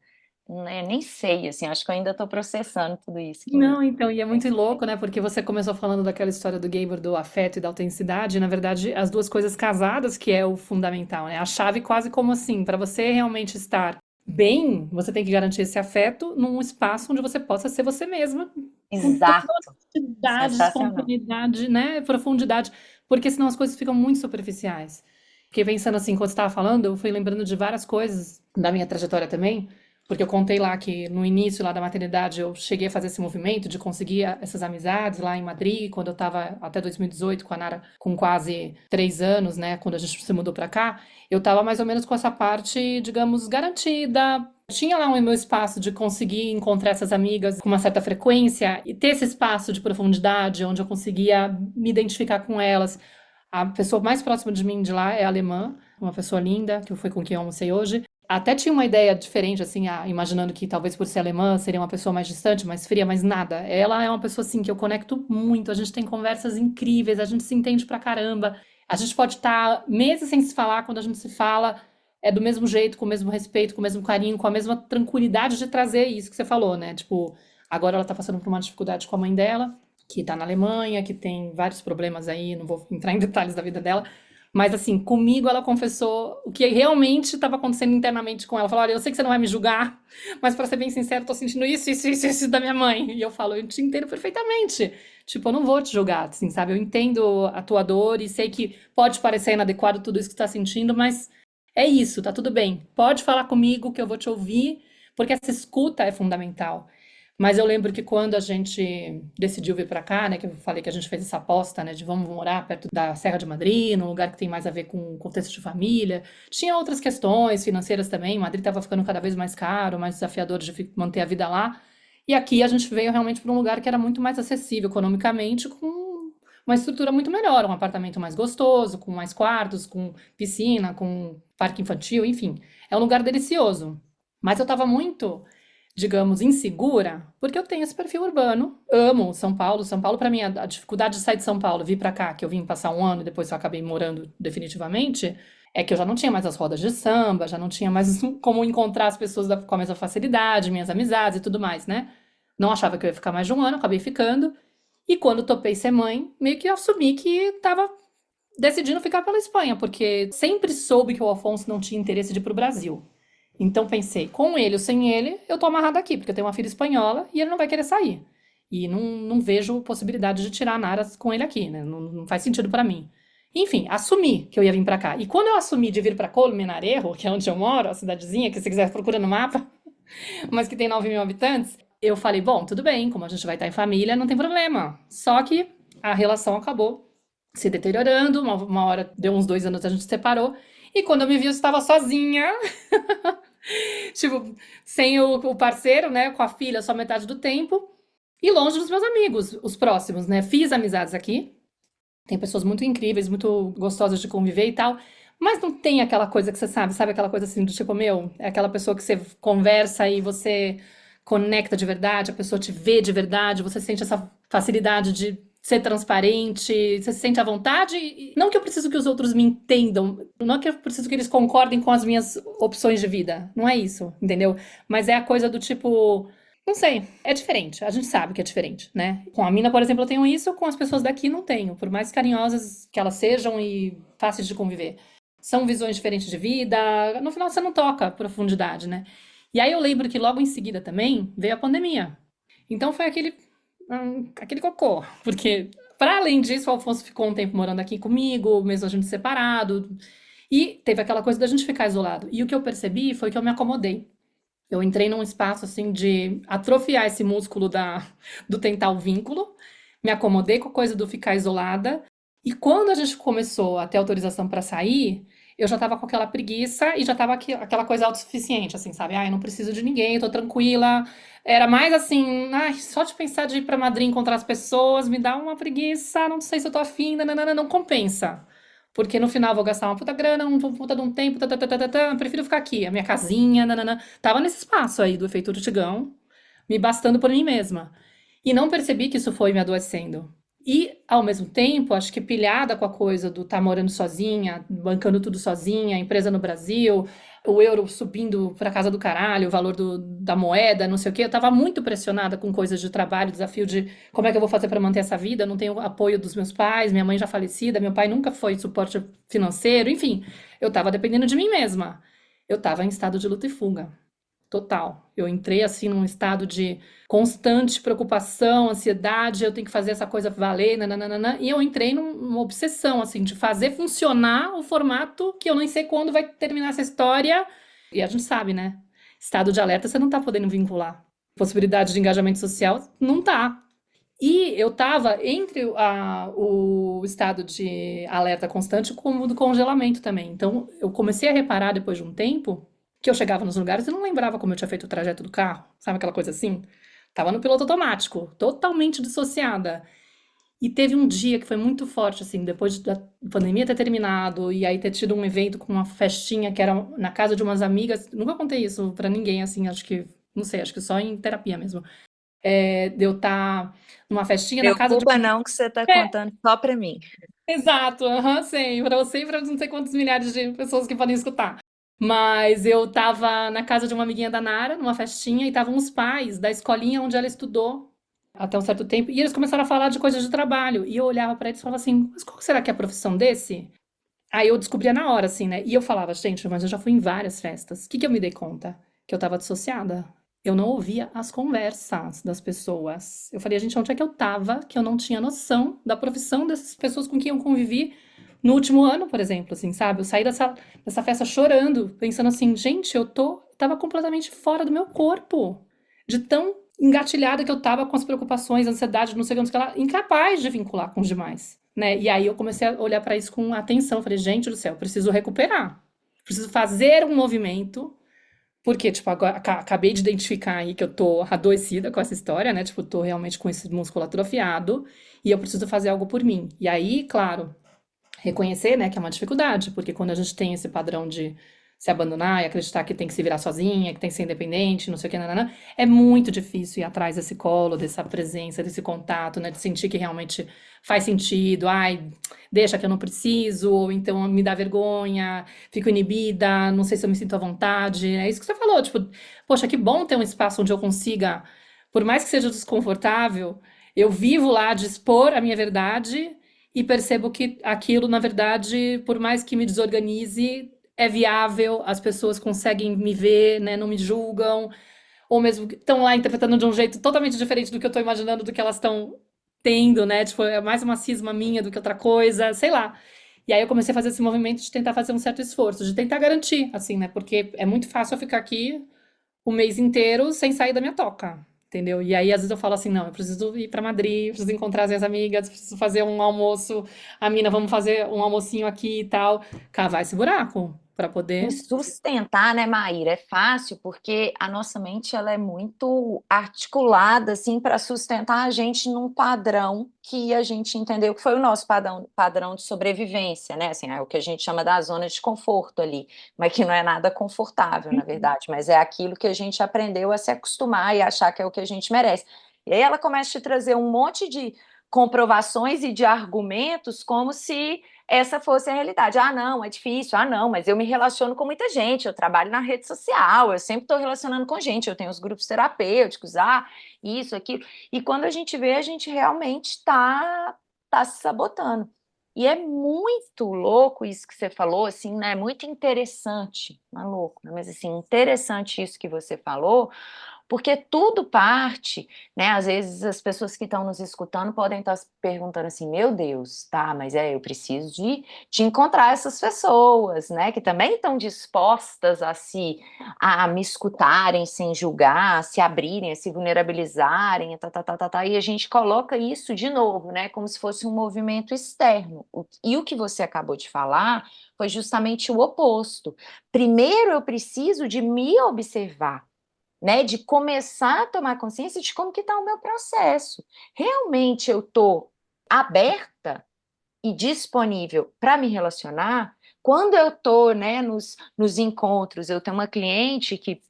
né, nem sei, assim, acho que eu ainda estou processando tudo isso que Não, então, e é muito pensei. louco, né? Porque você começou falando daquela história do Gabor, do afeto e da autenticidade, e, na verdade, as duas coisas casadas que é o fundamental, né? A chave quase como assim, para você realmente estar bem, você tem que garantir esse afeto num espaço onde você possa ser você mesma, com toda a Exato, honestidade, sensacional. espontaneidade, né? Profundidade, porque senão as coisas ficam muito superficiais. Porque pensando assim, quando você estava falando, eu fui lembrando de várias coisas da minha trajetória também. Porque eu contei lá que no início lá da maternidade eu cheguei a fazer esse movimento de conseguir essas amizades lá em Madrid, quando eu estava até 2018 com a Nara, com quase 3 anos, né? Quando a gente se mudou para cá, eu estava mais ou menos com essa parte, digamos, garantida. Tinha lá o meu espaço de conseguir encontrar essas amigas com uma certa frequência e ter esse espaço de profundidade onde eu conseguia me identificar com elas. A pessoa mais próxima de mim de lá é alemã, uma pessoa linda, que foi com quem eu almocei hoje. Até tinha uma ideia diferente, assim, imaginando que talvez por ser alemã seria uma pessoa mais distante, mais fria, mas nada. Ela é uma pessoa, assim, que eu conecto muito. A gente tem conversas incríveis, a gente se entende pra caramba. A gente pode estar meses sem se falar, quando a gente se fala, é do mesmo jeito, com o mesmo respeito, com o mesmo carinho, com a mesma tranquilidade de trazer isso que você falou, né? Tipo, agora ela tá passando por uma dificuldade com a mãe dela, que tá na Alemanha, que tem vários problemas aí, não vou entrar em detalhes da vida dela, mas assim, comigo ela confessou o que realmente estava acontecendo internamente com ela. Falou: olha, eu sei que você não vai me julgar, mas para ser bem sincero, tô sentindo isso da minha mãe. E eu falo: eu te entendo perfeitamente. Tipo, eu não vou te julgar, assim, sabe? Eu entendo a tua dor e sei que pode parecer inadequado tudo isso que você tá sentindo, mas é isso, tá tudo bem. Pode falar comigo que eu vou te ouvir, porque essa escuta é fundamental. Mas eu lembro que quando a gente decidiu vir para cá, né, que eu falei que a gente fez essa aposta, né, de vamos morar perto da Serra de Madrid, num lugar que tem mais a ver com o contexto de família. Tinha outras questões financeiras também. Madrid estava ficando cada vez mais caro, mais desafiador de manter a vida lá. E aqui a gente veio realmente para um lugar que era muito mais acessível economicamente, com uma estrutura muito melhor, um apartamento mais gostoso, com mais quartos, com piscina, com parque infantil, enfim. É um lugar delicioso. Mas eu estava muito, digamos, insegura, porque eu tenho esse perfil urbano. Amo São Paulo. São Paulo, para mim, a dificuldade de sair de São Paulo, vir para cá, que eu vim passar um ano e depois eu acabei morando definitivamente, é que eu já não tinha mais as rodas de samba, já não tinha mais como encontrar as pessoas com a mesma facilidade, minhas amizades e tudo mais, né? Não achava que eu ia ficar mais de um ano, acabei ficando. E quando topei ser mãe, meio que assumi que estava decidindo ficar pela Espanha, porque sempre soube que o Afonso não tinha interesse de ir para o Brasil. Então pensei, com ele ou sem ele, eu tô amarrada aqui, porque eu tenho uma filha espanhola e ele não vai querer sair. E não vejo possibilidade de tirar a Nara com ele aqui, né? Não faz sentido para mim. Enfim, assumi que eu ia vir para cá. E quando eu assumi de vir para Colmenarejo, que é onde eu moro, a cidadezinha, que se quiser procura no mapa, mas que tem 9.000 habitantes, eu falei, bom, tudo bem, como a gente vai estar em família, não tem problema. Só que a relação acabou se deteriorando, uma hora, deu uns 2 anos, a gente se separou, e quando eu me vi, eu estava sozinha, tipo, sem o parceiro, né, com a filha só metade do tempo, e longe dos meus amigos, os próximos, né, fiz amizades aqui, tem pessoas muito incríveis, muito gostosas de conviver e tal, mas não tem aquela coisa que você sabe aquela coisa assim do tipo, meu, é aquela pessoa que você conversa e você conecta de verdade, a pessoa te vê de verdade, você sente essa facilidade de ser transparente, você se sente à vontade. E não que eu preciso que os outros me entendam, não é que eu preciso que eles concordem com as minhas opções de vida, não é isso, entendeu? Mas é a coisa do tipo, não sei, é diferente, a gente sabe que é diferente, né? Com a Mina, por exemplo, eu tenho isso, com as pessoas daqui não tenho, por mais carinhosas que elas sejam e fáceis de conviver. São visões diferentes de vida, no final você não toca profundidade, né? E aí eu lembro que logo em seguida também veio a pandemia. Então foi aquele cocô, porque para além disso, o Alfonso ficou um tempo morando aqui comigo, mesmo a gente separado, e teve aquela coisa da gente ficar isolado. E o que eu percebi foi que eu me acomodei. Eu entrei num espaço assim de atrofiar esse músculo do tentar o vínculo, me acomodei com a coisa do ficar isolada, e quando a gente começou a ter autorização para sair, eu já tava com aquela preguiça e já tava aquela coisa autossuficiente, assim, sabe? Ah, eu não preciso de ninguém, eu tô tranquila. Era mais assim, ai, só de pensar de ir pra Madrid encontrar as pessoas me dá uma preguiça, não sei se eu tô afim, nananana, não compensa. Porque no final eu vou gastar uma puta grana, um puta de um tempo, prefiro ficar aqui, a minha casinha, nanana. Tava nesse espaço aí do efeito Urtigão, me bastando por mim mesma. E não percebi que isso foi me adoecendo. E, ao mesmo tempo, acho que pilhada com a coisa do estar morando sozinha, bancando tudo sozinha, empresa no Brasil, o euro subindo para casa do caralho, o valor da moeda, não sei o quê. Eu tava muito pressionada com coisas de trabalho, desafio de como é que eu vou fazer para manter essa vida. Eu não tenho apoio dos meus pais, minha mãe já falecida, meu pai nunca foi suporte financeiro, enfim, eu tava dependendo de mim mesma. Eu tava em estado de luta e fuga. Total. Eu entrei assim num estado de constante preocupação, ansiedade, eu tenho que fazer essa coisa valer, nananana, e eu entrei numa obsessão assim de fazer funcionar o formato que eu nem sei quando vai terminar essa história. E a gente sabe, né? Estado de alerta você não tá podendo vincular. Possibilidade de engajamento social não tá. E eu tava entre o estado de alerta constante com o do congelamento também. Então eu comecei a reparar depois de um tempo que eu chegava nos lugares e não lembrava como eu tinha feito o trajeto do carro, sabe aquela coisa assim? Tava no piloto automático, totalmente dissociada. E teve um dia que foi muito forte, assim, depois da pandemia ter terminado, e aí ter tido um evento com uma festinha que era na casa de umas amigas. Nunca contei isso pra ninguém, assim, acho que, não sei, acho que só em terapia mesmo. De eu estar numa festinha na casa de. Preocupa não que você tá É, contando só para mim. exato, aham, sei, pra você e pra não sei quantos milhares de pessoas que podem escutar. Mas eu tava na casa de uma amiguinha da Nara, numa festinha, e estavam os pais da escolinha onde ela estudou até um certo tempo, e eles começaram a falar de coisas de trabalho. E eu olhava pra eles e falava assim: mas qual será que é a profissão desse? Aí eu descobria na hora, assim, né? E eu falava, gente, mas eu já fui em várias festas. O que que eu me dei conta? Que eu tava dissociada. Eu não ouvia as conversas das pessoas. Eu falei, gente, onde é que eu tava que eu não tinha noção da profissão dessas pessoas com quem eu convivi no último ano, por exemplo, assim, sabe? Eu saí dessa festa chorando, pensando assim, gente, tava completamente fora do meu corpo. De tão engatilhada que eu tava com as preocupações, ansiedade, não sei o que lá, incapaz de vincular com os demais, né? E aí eu comecei a olhar para isso com atenção. Falei, gente do céu, preciso recuperar. Preciso fazer um movimento Porque, tipo, agora acabei de identificar aí que eu tô adoecida com essa história, né? Tipo, tô realmente com esse músculo atrofiado e eu preciso fazer algo por mim. E aí, claro, reconhecer, né, que é uma dificuldade, porque quando a gente tem esse padrão de se abandonar e acreditar que tem que se virar sozinha, que tem que ser independente, não sei o que, nanana, é muito difícil ir atrás desse colo, dessa presença, desse contato, né, de sentir que realmente faz sentido, ai, deixa que eu não preciso, ou então me dá vergonha, fico inibida, não sei se eu me sinto à vontade, é isso que você falou, tipo, poxa, que bom ter um espaço onde eu consiga, por mais que seja desconfortável, eu vivo lá de expor a minha verdade e percebo que aquilo, na verdade, por mais que me desorganize, é viável, as pessoas conseguem me ver, né, não me julgam, ou mesmo estão lá interpretando de um jeito totalmente diferente do que eu estou imaginando, do que elas estão tendo, né? Tipo, é mais uma cisma minha do que outra coisa, sei lá. E aí eu comecei a fazer esse movimento de tentar fazer um certo esforço, de tentar garantir, assim, né? Porque é muito fácil eu ficar aqui o mês inteiro sem sair da minha toca, entendeu? E aí, às vezes, eu falo assim: não, eu preciso ir pra Madrid, preciso encontrar as minhas amigas, preciso fazer um almoço. A mina, vamos fazer um almocinho aqui e tal. Cavar esse buraco pra E poder. sustentar, né, Maíra, é fácil porque a nossa mente ela é muito articulada assim para sustentar a gente num padrão que a gente entendeu que foi o nosso padrão de sobrevivência, né? Assim, é o que a gente chama da zona de conforto ali, mas que não é nada confortável, na verdade, mas é aquilo que a gente aprendeu a se acostumar e achar que é o que a gente merece. E aí ela começa a te trazer um monte de comprovações e de argumentos como se essa fosse a realidade. Ah, não, é difícil. Ah, não, mas eu me relaciono com muita gente, eu trabalho na rede social, eu sempre estou relacionando com gente, eu tenho os grupos terapêuticos, isso, aquilo. E quando a gente vê, a gente realmente tá se sabotando. E é muito louco isso que você falou, assim, né? Muito interessante, não é louco, né? Mas assim, interessante isso que você falou, porque tudo parte, né? Às vezes as pessoas que estão nos escutando podem estar se perguntando assim: meu Deus, tá, mas eu preciso de encontrar essas pessoas, né? Que também estão dispostas a me escutarem sem julgar, a se abrirem, a se vulnerabilizarem, e a gente coloca isso de novo, né? Como se fosse um movimento externo. E o que você acabou de falar foi justamente o oposto. Primeiro eu preciso de me observar, né, de começar a tomar consciência de como que está o meu processo. Realmente eu estou aberta e disponível para me relacionar? Quando eu estou, né, nos encontros, eu tenho uma cliente que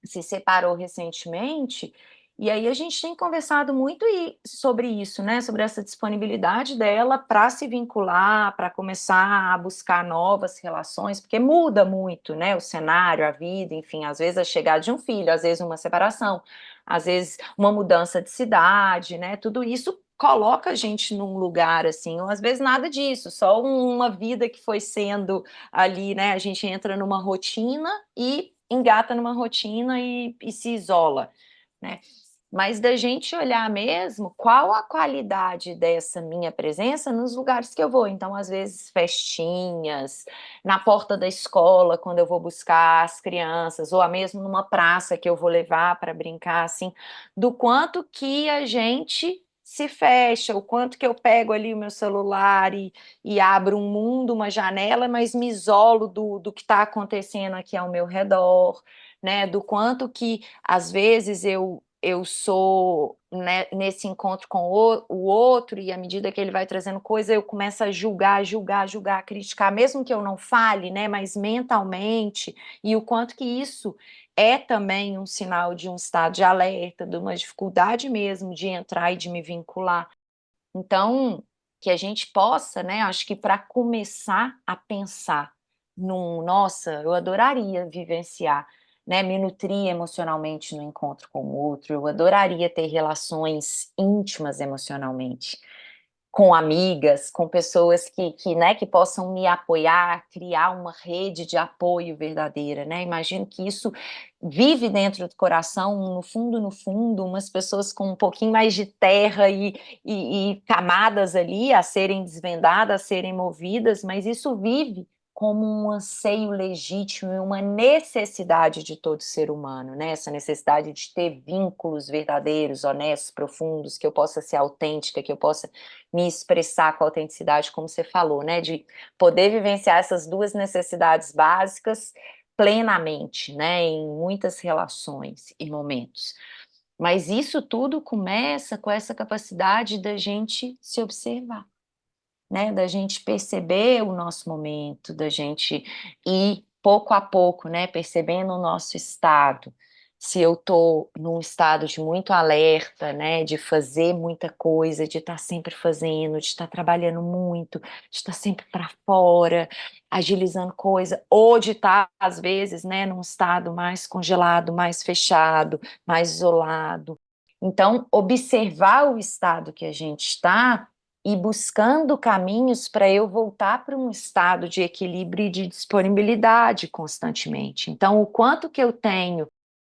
se separou recentemente, e aí a gente tem conversado muito sobre isso, né? Sobre essa disponibilidade dela para se vincular, para começar a buscar novas relações, porque muda muito, né? O cenário, a vida, enfim, às vezes a chegada de um filho, às vezes uma separação, às vezes uma mudança de cidade, né? Tudo isso coloca a gente num lugar assim, ou às vezes nada disso, só uma vida que foi sendo ali, né? A gente entra numa rotina e engata numa rotina e se isola, né? Mas da gente olhar mesmo qual a qualidade dessa minha presença nos lugares que eu vou. Então, às vezes, festinhas, na porta da escola, quando eu vou buscar as crianças, ou mesmo numa praça que eu vou levar para brincar, assim, do quanto que a gente se fecha, o quanto que eu pego ali o meu celular e abro um mundo, uma janela, mas me isolo do que está acontecendo aqui ao meu redor, né? Do quanto que às vezes eu sou, né, nesse encontro com o outro, e à medida que ele vai trazendo coisa, eu começo a julgar, criticar, mesmo que eu não fale, né, mas mentalmente, e o quanto que isso é também um sinal de um estado de alerta, de uma dificuldade mesmo de entrar e de me vincular. Então, que a gente possa, né, acho que para começar a pensar nossa, eu adoraria vivenciar, né, me nutrir emocionalmente no encontro com o outro, eu adoraria ter relações íntimas emocionalmente, com amigas, com pessoas né, que possam me apoiar, criar uma rede de apoio verdadeira, né? Imagino que isso vive dentro do coração, no fundo, umas pessoas com um pouquinho mais de terra e camadas ali a serem desvendadas, a serem movidas, mas isso vive como um anseio legítimo e uma necessidade de todo ser humano, né? Essa necessidade de ter vínculos verdadeiros, honestos, profundos, que eu possa ser autêntica, que eu possa me expressar com autenticidade, como você falou, né? De poder vivenciar essas duas necessidades básicas plenamente, né, em muitas relações e momentos. Mas isso tudo começa com essa capacidade da gente se observar, né, da gente perceber o nosso momento, da gente ir pouco a pouco, né, percebendo o nosso estado. Se eu estou num estado de muito alerta, né, de fazer muita coisa, de estar sempre fazendo, de estar trabalhando muito, de estar sempre para fora, agilizando coisa, ou de estar, às vezes, né, num estado mais congelado, mais fechado, mais isolado. Então, observar o estado que a gente está e buscando caminhos para eu voltar para um estado de equilíbrio e de disponibilidade constantemente. Então, o quanto que eu tenho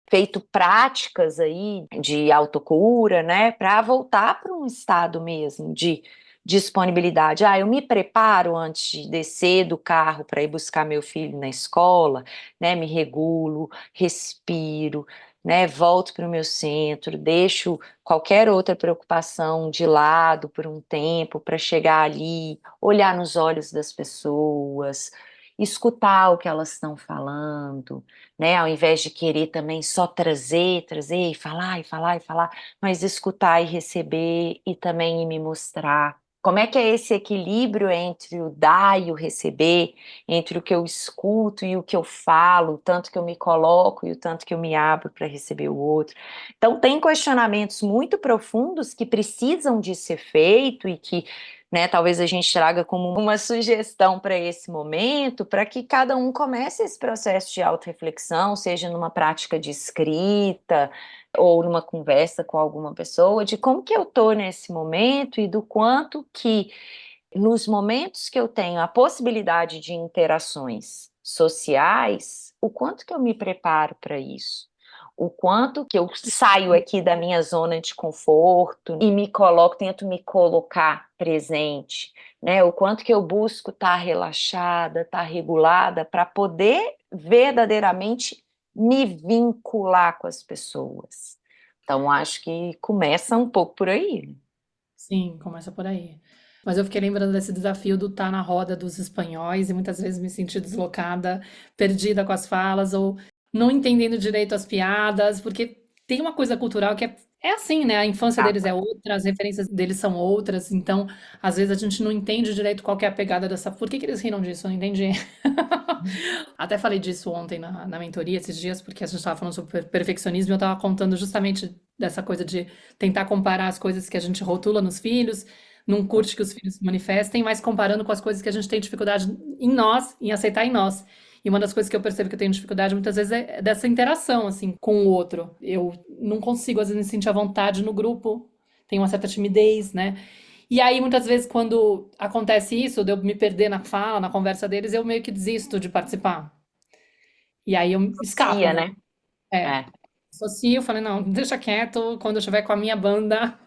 feito práticas aí de autocura, né, para voltar para um estado mesmo de disponibilidade. Eu me preparo antes de descer do carro para ir buscar meu filho na escola, né, me regulo, respiro, né, volto para o meu centro, deixo qualquer outra preocupação de lado por um tempo para chegar ali, olhar nos olhos das pessoas, escutar o que elas estão falando, né? Ao invés de querer também só trazer, trazer e falar e falar e falar, mas escutar e receber e também me mostrar. Como é que é esse equilíbrio entre o dar e o receber, entre o que eu escuto e o que eu falo, o tanto que eu me coloco e o tanto que eu me abro para receber o outro? Então, tem questionamentos muito profundos que precisam de ser feito e que, né, talvez a gente traga como uma sugestão para esse momento, para que cada um comece esse processo de autorreflexão, seja numa prática de escrita ou numa conversa com alguma pessoa, de como que eu estou nesse momento e do quanto que nos momentos que eu tenho a possibilidade de interações sociais, o quanto que eu me preparo para isso? O quanto que eu saio aqui da minha zona de conforto e me coloco, tento me colocar presente, né? O quanto que eu busco estar relaxada, estar regulada para poder verdadeiramente me vincular com as pessoas. Então, acho que começa um pouco por aí. Sim, começa por aí. Mas eu fiquei lembrando desse desafio do estar na roda dos espanhóis e muitas vezes me senti deslocada, perdida com as falas ou não entendendo direito as piadas, porque tem uma coisa cultural que é assim, né? A infância deles é outra, as referências deles são outras, então às vezes a gente não entende direito qual que é a pegada dessa. Por que que eles riram disso? Eu não entendi. Até falei disso ontem na mentoria, esses dias, porque a gente estava falando sobre perfeccionismo e eu estava contando justamente dessa coisa de tentar comparar as coisas que a gente rotula nos filhos, não curte que os filhos se manifestem, mas comparando com as coisas que a gente tem dificuldade em nós, em aceitar em nós. E uma das coisas que eu percebo que eu tenho dificuldade muitas vezes é dessa interação, assim, com o outro. Eu não consigo, às vezes, me sentir à vontade no grupo, tenho uma certa timidez, né? E aí, muitas vezes, quando acontece isso, de eu me perder na fala, na conversa deles, eu meio que desisto de participar. E aí eu escapo, Cia, né? né? É, É. associo, falei, não, deixa quieto, quando eu estiver com a minha banda,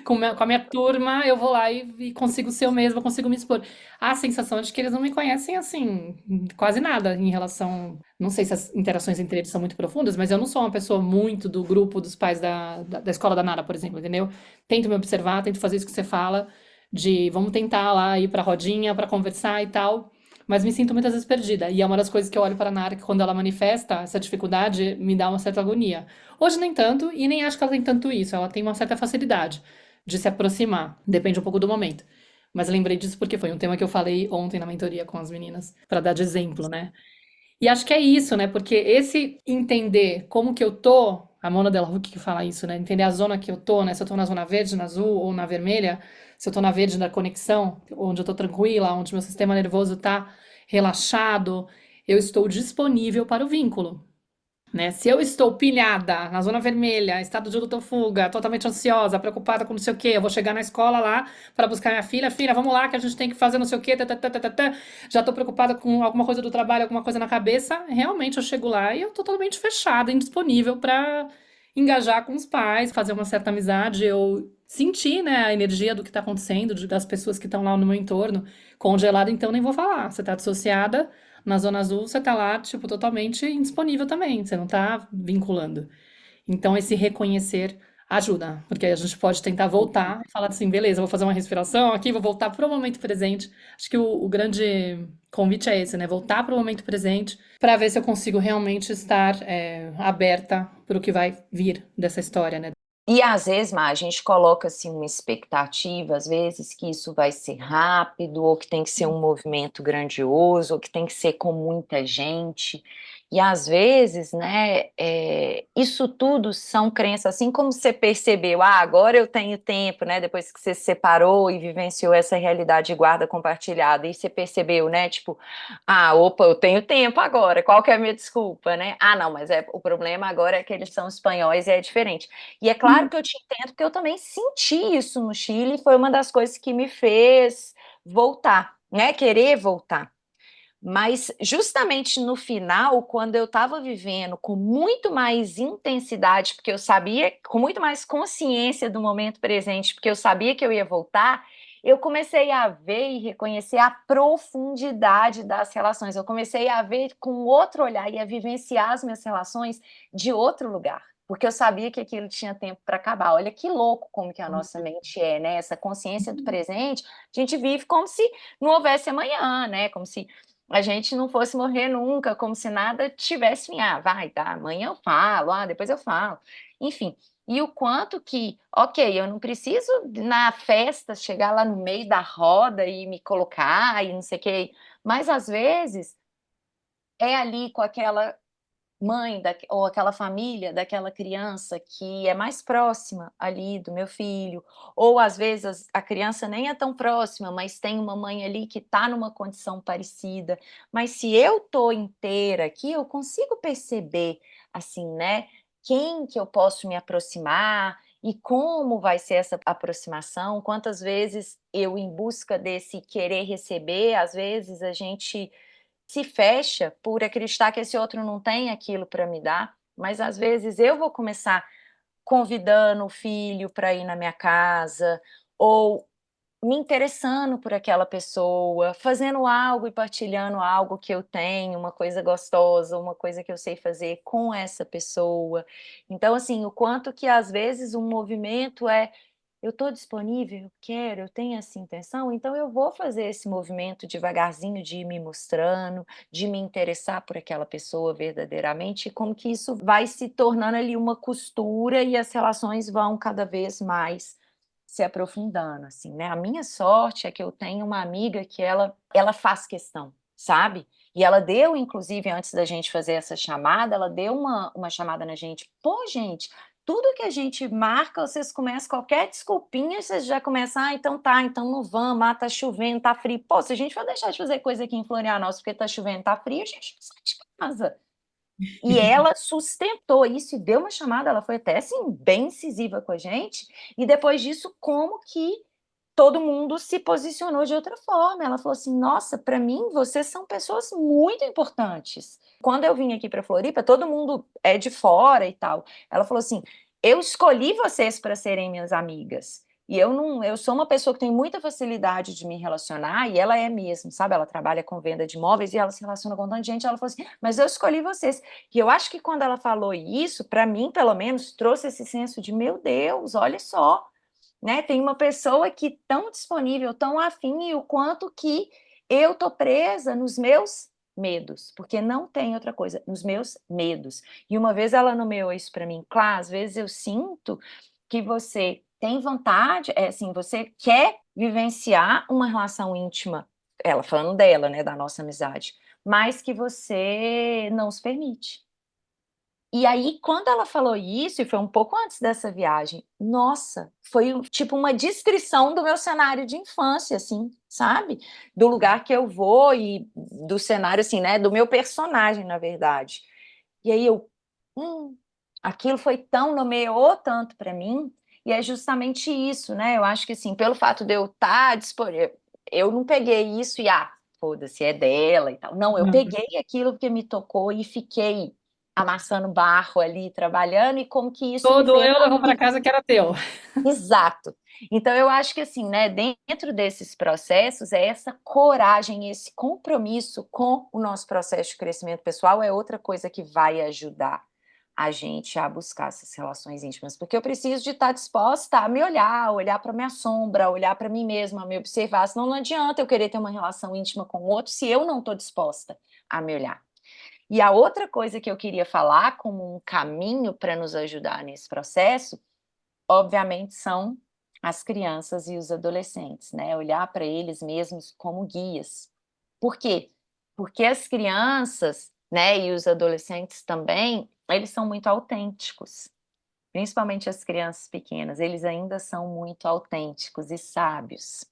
com a minha turma, eu vou lá e consigo ser eu mesma, consigo me expor. A sensação é de que eles não me conhecem, assim, quase nada em relação... Não sei se as interações entre eles são muito profundas, mas eu não sou uma pessoa muito do grupo dos pais da escola da Nara, por exemplo, entendeu? Tento me observar, tento fazer isso que você fala, de vamos tentar lá ir pra rodinha, pra conversar e tal, mas me sinto muitas vezes perdida. E é uma das coisas que eu olho para a Nara, que quando ela manifesta essa dificuldade, me dá uma certa agonia. Hoje nem tanto, e nem acho que ela tem tanto isso. Ela tem uma certa facilidade de se aproximar. Depende um pouco do momento. Mas lembrei disso porque foi um tema que eu falei ontem na mentoria com as meninas, para dar de exemplo, né? E acho que é isso, né? Porque esse entender como que eu tô, a Mona Della Huck que fala isso, né? Entender a zona que eu tô, né? Se eu tô na zona verde, na azul ou na vermelha, se eu tô na verde da conexão, onde eu tô tranquila, onde meu sistema nervoso tá relaxado, eu estou disponível para o vínculo. Né? Se eu estou pilhada na zona vermelha, estado de luta ou fuga, totalmente ansiosa, preocupada com não sei o quê, eu vou chegar na escola lá para buscar minha filha, filha, vamos lá que a gente tem que fazer não sei o quê, já estou preocupada com alguma coisa do trabalho, alguma coisa na cabeça, realmente eu chego lá e eu tô totalmente fechada, indisponível para engajar com os pais, fazer uma certa amizade, eu sentir, né, a energia do que está acontecendo, das pessoas que estão lá no meu entorno, congelada, então nem vou falar, você está dissociada, na zona azul, você tá lá, tipo, totalmente indisponível também, você não tá vinculando. Então, esse reconhecer Ajuda, porque aí a gente pode tentar voltar e falar assim, beleza, vou fazer uma respiração aqui, vou voltar para o momento presente. Acho que o grande convite é esse, né? Voltar para o momento presente para ver se eu consigo realmente estar aberta para o que vai vir dessa história, né? E às vezes, a gente coloca assim uma expectativa, às vezes que isso vai ser rápido, ou que tem que ser um movimento grandioso, ou que tem que ser com muita gente. E às vezes, né, isso tudo são crenças, assim como você percebeu, agora eu tenho tempo, né, depois que você se separou e vivenciou essa realidade de guarda compartilhada, e você percebeu, né, tipo, opa, eu tenho tempo agora, qual que é a minha desculpa, né? Não, mas o problema agora é que eles são espanhóis e é diferente. E é claro que eu te entendo, porque eu também senti isso no Chile, foi uma das coisas que me fez voltar, né? Querer voltar. Mas justamente no final, quando eu estava vivendo com muito mais intensidade, porque eu sabia, com muito mais consciência do momento presente, porque eu sabia que eu ia voltar, eu comecei a ver e reconhecer a profundidade das relações. Eu comecei a ver com outro olhar e a vivenciar as minhas relações de outro lugar. Porque eu sabia que aquilo tinha tempo para acabar. Olha que louco como que a nossa mente é, né? Essa consciência do presente, a gente vive como se não houvesse amanhã, né? Como se a gente não fosse morrer nunca, como se nada tivesse fim. Vai, tá, amanhã eu falo, depois eu falo. Enfim, e o quanto que, ok, eu não preciso na festa chegar lá no meio da roda e me colocar e não sei o quê, mas às vezes é ali com aquela mãe ou aquela família daquela criança que é mais próxima ali do meu filho, ou às vezes a criança nem é tão próxima, mas tem uma mãe ali que está numa condição parecida. Mas se eu estou inteira aqui, eu consigo perceber, assim, né? Quem que eu posso me aproximar e como vai ser essa aproximação, quantas vezes eu, em busca desse querer receber, às vezes a gente se fecha por acreditar que esse outro não tem aquilo para me dar, mas às vezes eu vou começar convidando o filho para ir na minha casa, ou me interessando por aquela pessoa, fazendo algo e partilhando algo que eu tenho, uma coisa gostosa, uma coisa que eu sei fazer com essa pessoa. Então, assim, o quanto que às vezes um movimento eu estou disponível, eu quero, eu tenho essa intenção, então eu vou fazer esse movimento devagarzinho de ir me mostrando, de me interessar por aquela pessoa verdadeiramente, e como que isso vai se tornando ali uma costura e as relações vão cada vez mais se aprofundando, assim, né? A minha sorte é que eu tenho uma amiga que ela faz questão, sabe? E ela deu, inclusive, antes da gente fazer essa chamada, ela deu uma chamada na gente. Pô, gente, tudo que a gente marca, vocês começam qualquer desculpinha, vocês já começam, então tá, então não vamos, tá chovendo, tá frio. Pô, se a gente for deixar de fazer coisa aqui em Florianópolis porque tá chovendo, tá frio, a gente não sai de casa. E ela sustentou isso e deu uma chamada, ela foi até assim, bem incisiva com a gente, e depois disso, como que todo mundo se posicionou de outra forma. Ela falou assim: nossa, para mim, vocês são pessoas muito importantes. Quando eu vim aqui para Floripa, todo mundo é de fora e tal. Ela falou assim: eu escolhi vocês para serem minhas amigas. E eu não, eu sou uma pessoa que tem muita facilidade de me relacionar, e ela é mesmo, sabe? Ela trabalha com venda de imóveis e ela se relaciona com tanta gente. Ela falou assim: mas eu escolhi vocês. E eu acho que quando ela falou isso, para mim, pelo menos, trouxe esse senso de: meu Deus, olha só, né? Tem uma pessoa que tão disponível, tão afim, e o quanto que eu tô presa nos meus medos, porque não tem outra coisa, nos meus medos. E uma vez ela nomeou isso para mim: Clá, às vezes eu sinto que você tem vontade, assim, você quer vivenciar uma relação íntima, ela falando dela, né, da nossa amizade, mas que você não se permite. E aí, quando ela falou isso, e foi um pouco antes dessa viagem, nossa, foi tipo uma descrição do meu cenário de infância, assim, sabe? Do lugar que eu vou e do cenário, assim, né? Do meu personagem, na verdade. E aí aquilo foi tão, nomeou tanto para mim, e é justamente isso, né? Eu acho que, assim, pelo fato de eu estar disponível, eu não peguei isso e, foda-se, é dela e tal. Não, eu peguei aquilo porque me tocou e fiquei amassando barro ali, trabalhando, e como que isso me Todo fez. eu levou para casa que era teu. Exato. Então, eu acho que, assim, né, dentro desses processos, é essa coragem, esse compromisso com o nosso processo de crescimento pessoal é outra coisa que vai ajudar. a gente a buscar essas relações íntimas, porque eu preciso de estar disposta a me olhar para minha sombra, olhar para mim mesma, a me observar, senão não adianta eu querer ter uma relação íntima com o outro se eu não estou disposta a me olhar. E a outra coisa que eu queria falar como um caminho para nos ajudar nesse processo, obviamente, são as crianças e os adolescentes, né? Olhar para eles mesmos como guias. Por quê? Porque as crianças, né, e os adolescentes também, eles são muito autênticos. Principalmente as crianças pequenas, eles ainda são muito autênticos e sábios.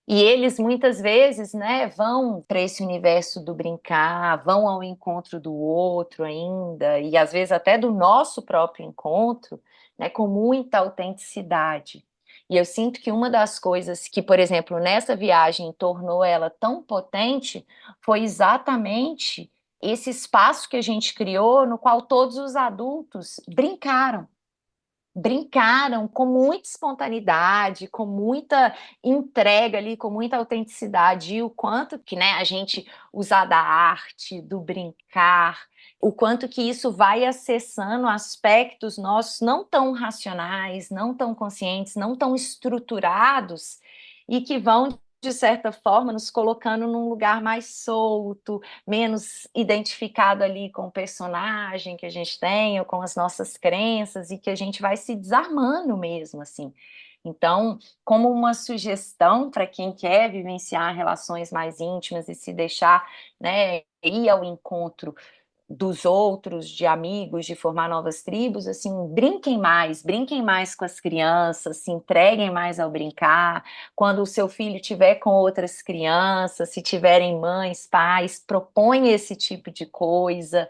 E eles muitas vezes, né, vão para esse universo do brincar, vão ao encontro do outro ainda, e às vezes até do nosso próprio encontro, né, com muita autenticidade. E eu sinto que uma das coisas que, por exemplo, nessa viagem tornou ela tão potente foi exatamente esse espaço que a gente criou, no qual todos os adultos brincaram com muita espontaneidade, com muita entrega ali, com muita autenticidade, e o quanto que, né, a gente usar da arte, do brincar, o quanto que isso vai acessando aspectos nossos não tão racionais, não tão conscientes, não tão estruturados, e que vão, de certa forma, nos colocando num lugar mais solto, menos identificado ali com o personagem que a gente tem, ou com as nossas crenças, e que a gente vai se desarmando mesmo, assim. Então, como uma sugestão para quem quer vivenciar relações mais íntimas e se deixar, né, ir ao encontro dos outros, de amigos, de formar novas tribos, assim, brinquem mais com as crianças, se entreguem mais ao brincar. Quando o seu filho estiver com outras crianças, se tiverem mães, pais, propõe esse tipo de coisa.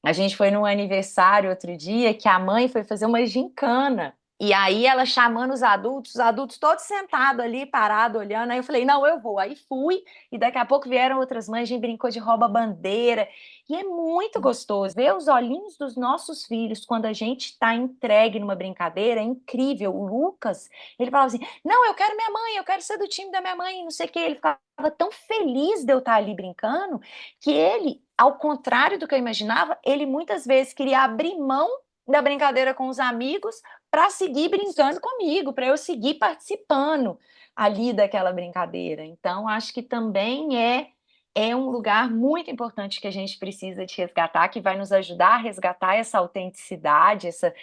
A gente foi num aniversário outro dia que a mãe foi fazer uma gincana. E aí ela chamando os adultos todos sentados ali, parados, olhando. Aí eu falei, não, eu vou. Aí fui, e daqui a pouco vieram outras mães, a gente brincou de rouba-bandeira. E é muito gostoso ver os olhinhos dos nossos filhos quando a gente está entregue numa brincadeira, é incrível. O Lucas, ele falava assim, não, eu quero minha mãe, eu quero ser do time da minha mãe, não sei o quê. Ele ficava tão feliz de eu estar ali brincando, que ele, ao contrário do que eu imaginava, ele muitas vezes queria abrir mão da brincadeira com os amigos para seguir brincando comigo, para eu seguir participando ali daquela brincadeira. Então, acho que também é um lugar muito importante que a gente precisa de resgatar, que vai nos ajudar a resgatar essa autenticidade, essa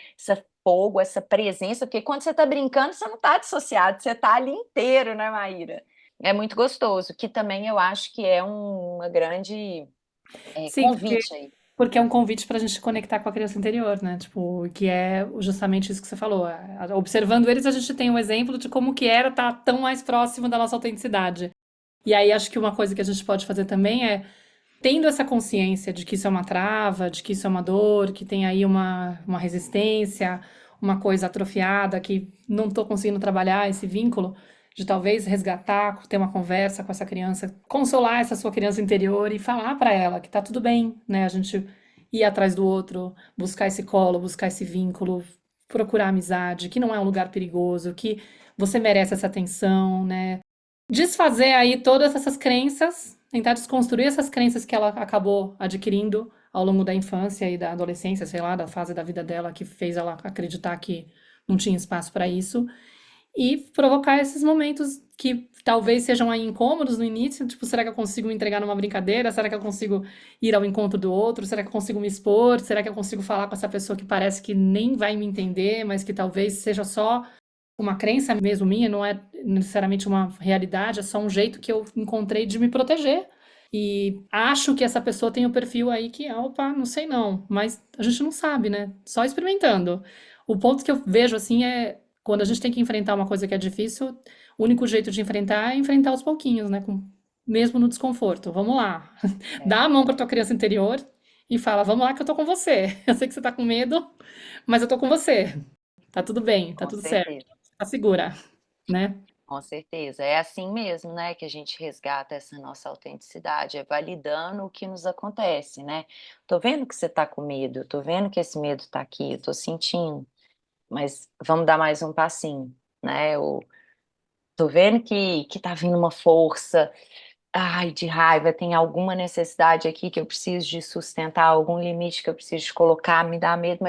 fogo, essa presença, porque quando você está brincando, você não está dissociado, você está ali inteiro, né, Maíra? É muito gostoso, que também eu acho que é uma grande Sim, convite aí. porque é um convite para a gente conectar com a criança interior, né? Tipo, que é justamente isso que você falou. Observando eles, a gente tem um exemplo de como que era estar tão mais próximo da nossa autenticidade. E aí acho que uma coisa que a gente pode fazer também é, tendo essa consciência de que isso é uma trava, de que isso é uma dor, que tem aí uma resistência, uma coisa atrofiada, que não estou conseguindo trabalhar esse vínculo, de talvez resgatar, ter uma conversa com essa criança, consolar essa sua criança interior e falar para ela que tá tudo bem, né? A gente ir atrás do outro, buscar esse colo, buscar esse vínculo, procurar amizade, que não é um lugar perigoso, que você merece essa atenção, né? Desfazer aí todas essas crenças, tentar desconstruir essas crenças que ela acabou adquirindo ao longo da infância e da adolescência, sei lá, da fase da vida dela que fez ela acreditar que não tinha espaço para isso, e provocar esses momentos que talvez sejam aí incômodos no início, tipo, será que eu consigo me entregar numa brincadeira? Será que eu consigo ir ao encontro do outro? Será que eu consigo me expor? Será que eu consigo falar com essa pessoa que parece que nem vai me entender, mas que talvez seja só uma crença mesmo minha, não é necessariamente uma realidade, é só um jeito que eu encontrei de me proteger. E acho que essa pessoa tem o perfil aí que, opa, não sei não, mas a gente não sabe, né? Só experimentando. O ponto que eu vejo assim é quando a gente tem que enfrentar uma coisa que é difícil, o único jeito de enfrentar é enfrentar aos pouquinhos, né? Mesmo no desconforto. Vamos lá. É, Dá a mão para tua criança interior e fala: "Vamos lá que eu tô com você. Eu sei que você tá com medo, mas eu tô com você. Tá tudo bem, tá com tudo certo. certeza, Tá segura", né? com certeza. É assim mesmo, né, que a gente resgata essa nossa autenticidade, é validando o que nos acontece, né. Tô vendo que você tá com medo, tô vendo que esse medo tá aqui, eu tô sentindo, mas vamos dar mais um passinho, né, tô vendo que tá vindo uma força, ai, de raiva, tem alguma necessidade aqui que eu preciso de sustentar, algum limite que eu preciso de colocar, me dá medo,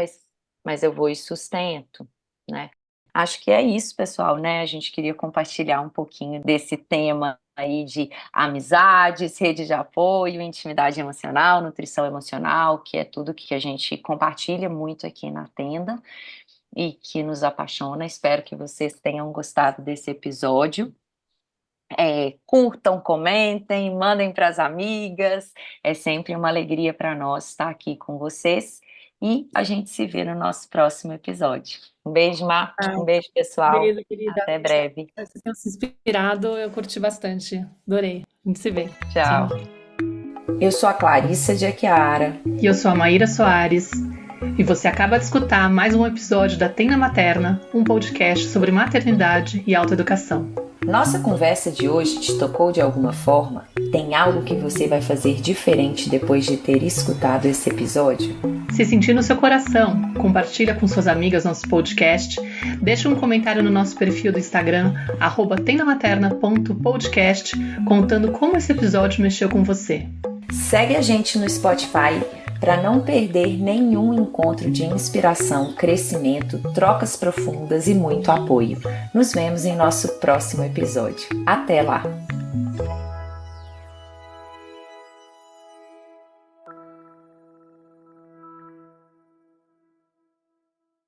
mas eu vou e sustento, né? Acho que é isso, pessoal, né? A gente queria compartilhar um pouquinho desse tema aí de amizades, rede de apoio, intimidade emocional, nutrição emocional, que é tudo que a gente compartilha muito aqui na tenda e que nos apaixona. Espero que vocês tenham gostado desse episódio. Curtam, comentem, mandem para as amigas. É sempre uma alegria para nós estar aqui com vocês. E a gente se vê no nosso próximo episódio. Um beijo, Mar. Ai, Um beijo, pessoal. beijo, querida. Até breve. Espero que vocês tenham se inspirado, eu curti bastante. Adorei. A gente se vê. Tchau. Tchau. Eu sou a Clarissa de Aquiara. E eu sou a Maíra Soares. E você acaba de escutar mais um episódio da Tenda Materna, um podcast sobre maternidade e autoeducação. Nossa conversa de hoje te tocou de alguma forma? Tem algo que você vai fazer diferente depois de ter escutado esse episódio? Se sentir no seu coração, compartilha com suas amigas nosso podcast, deixa um comentário no nosso perfil do Instagram, @tendamaterna.podcast, contando como esse episódio mexeu com você. Segue a gente no Spotify para não perder nenhum encontro de inspiração, crescimento, trocas profundas e muito apoio. Nos vemos em nosso próximo episódio. Até lá!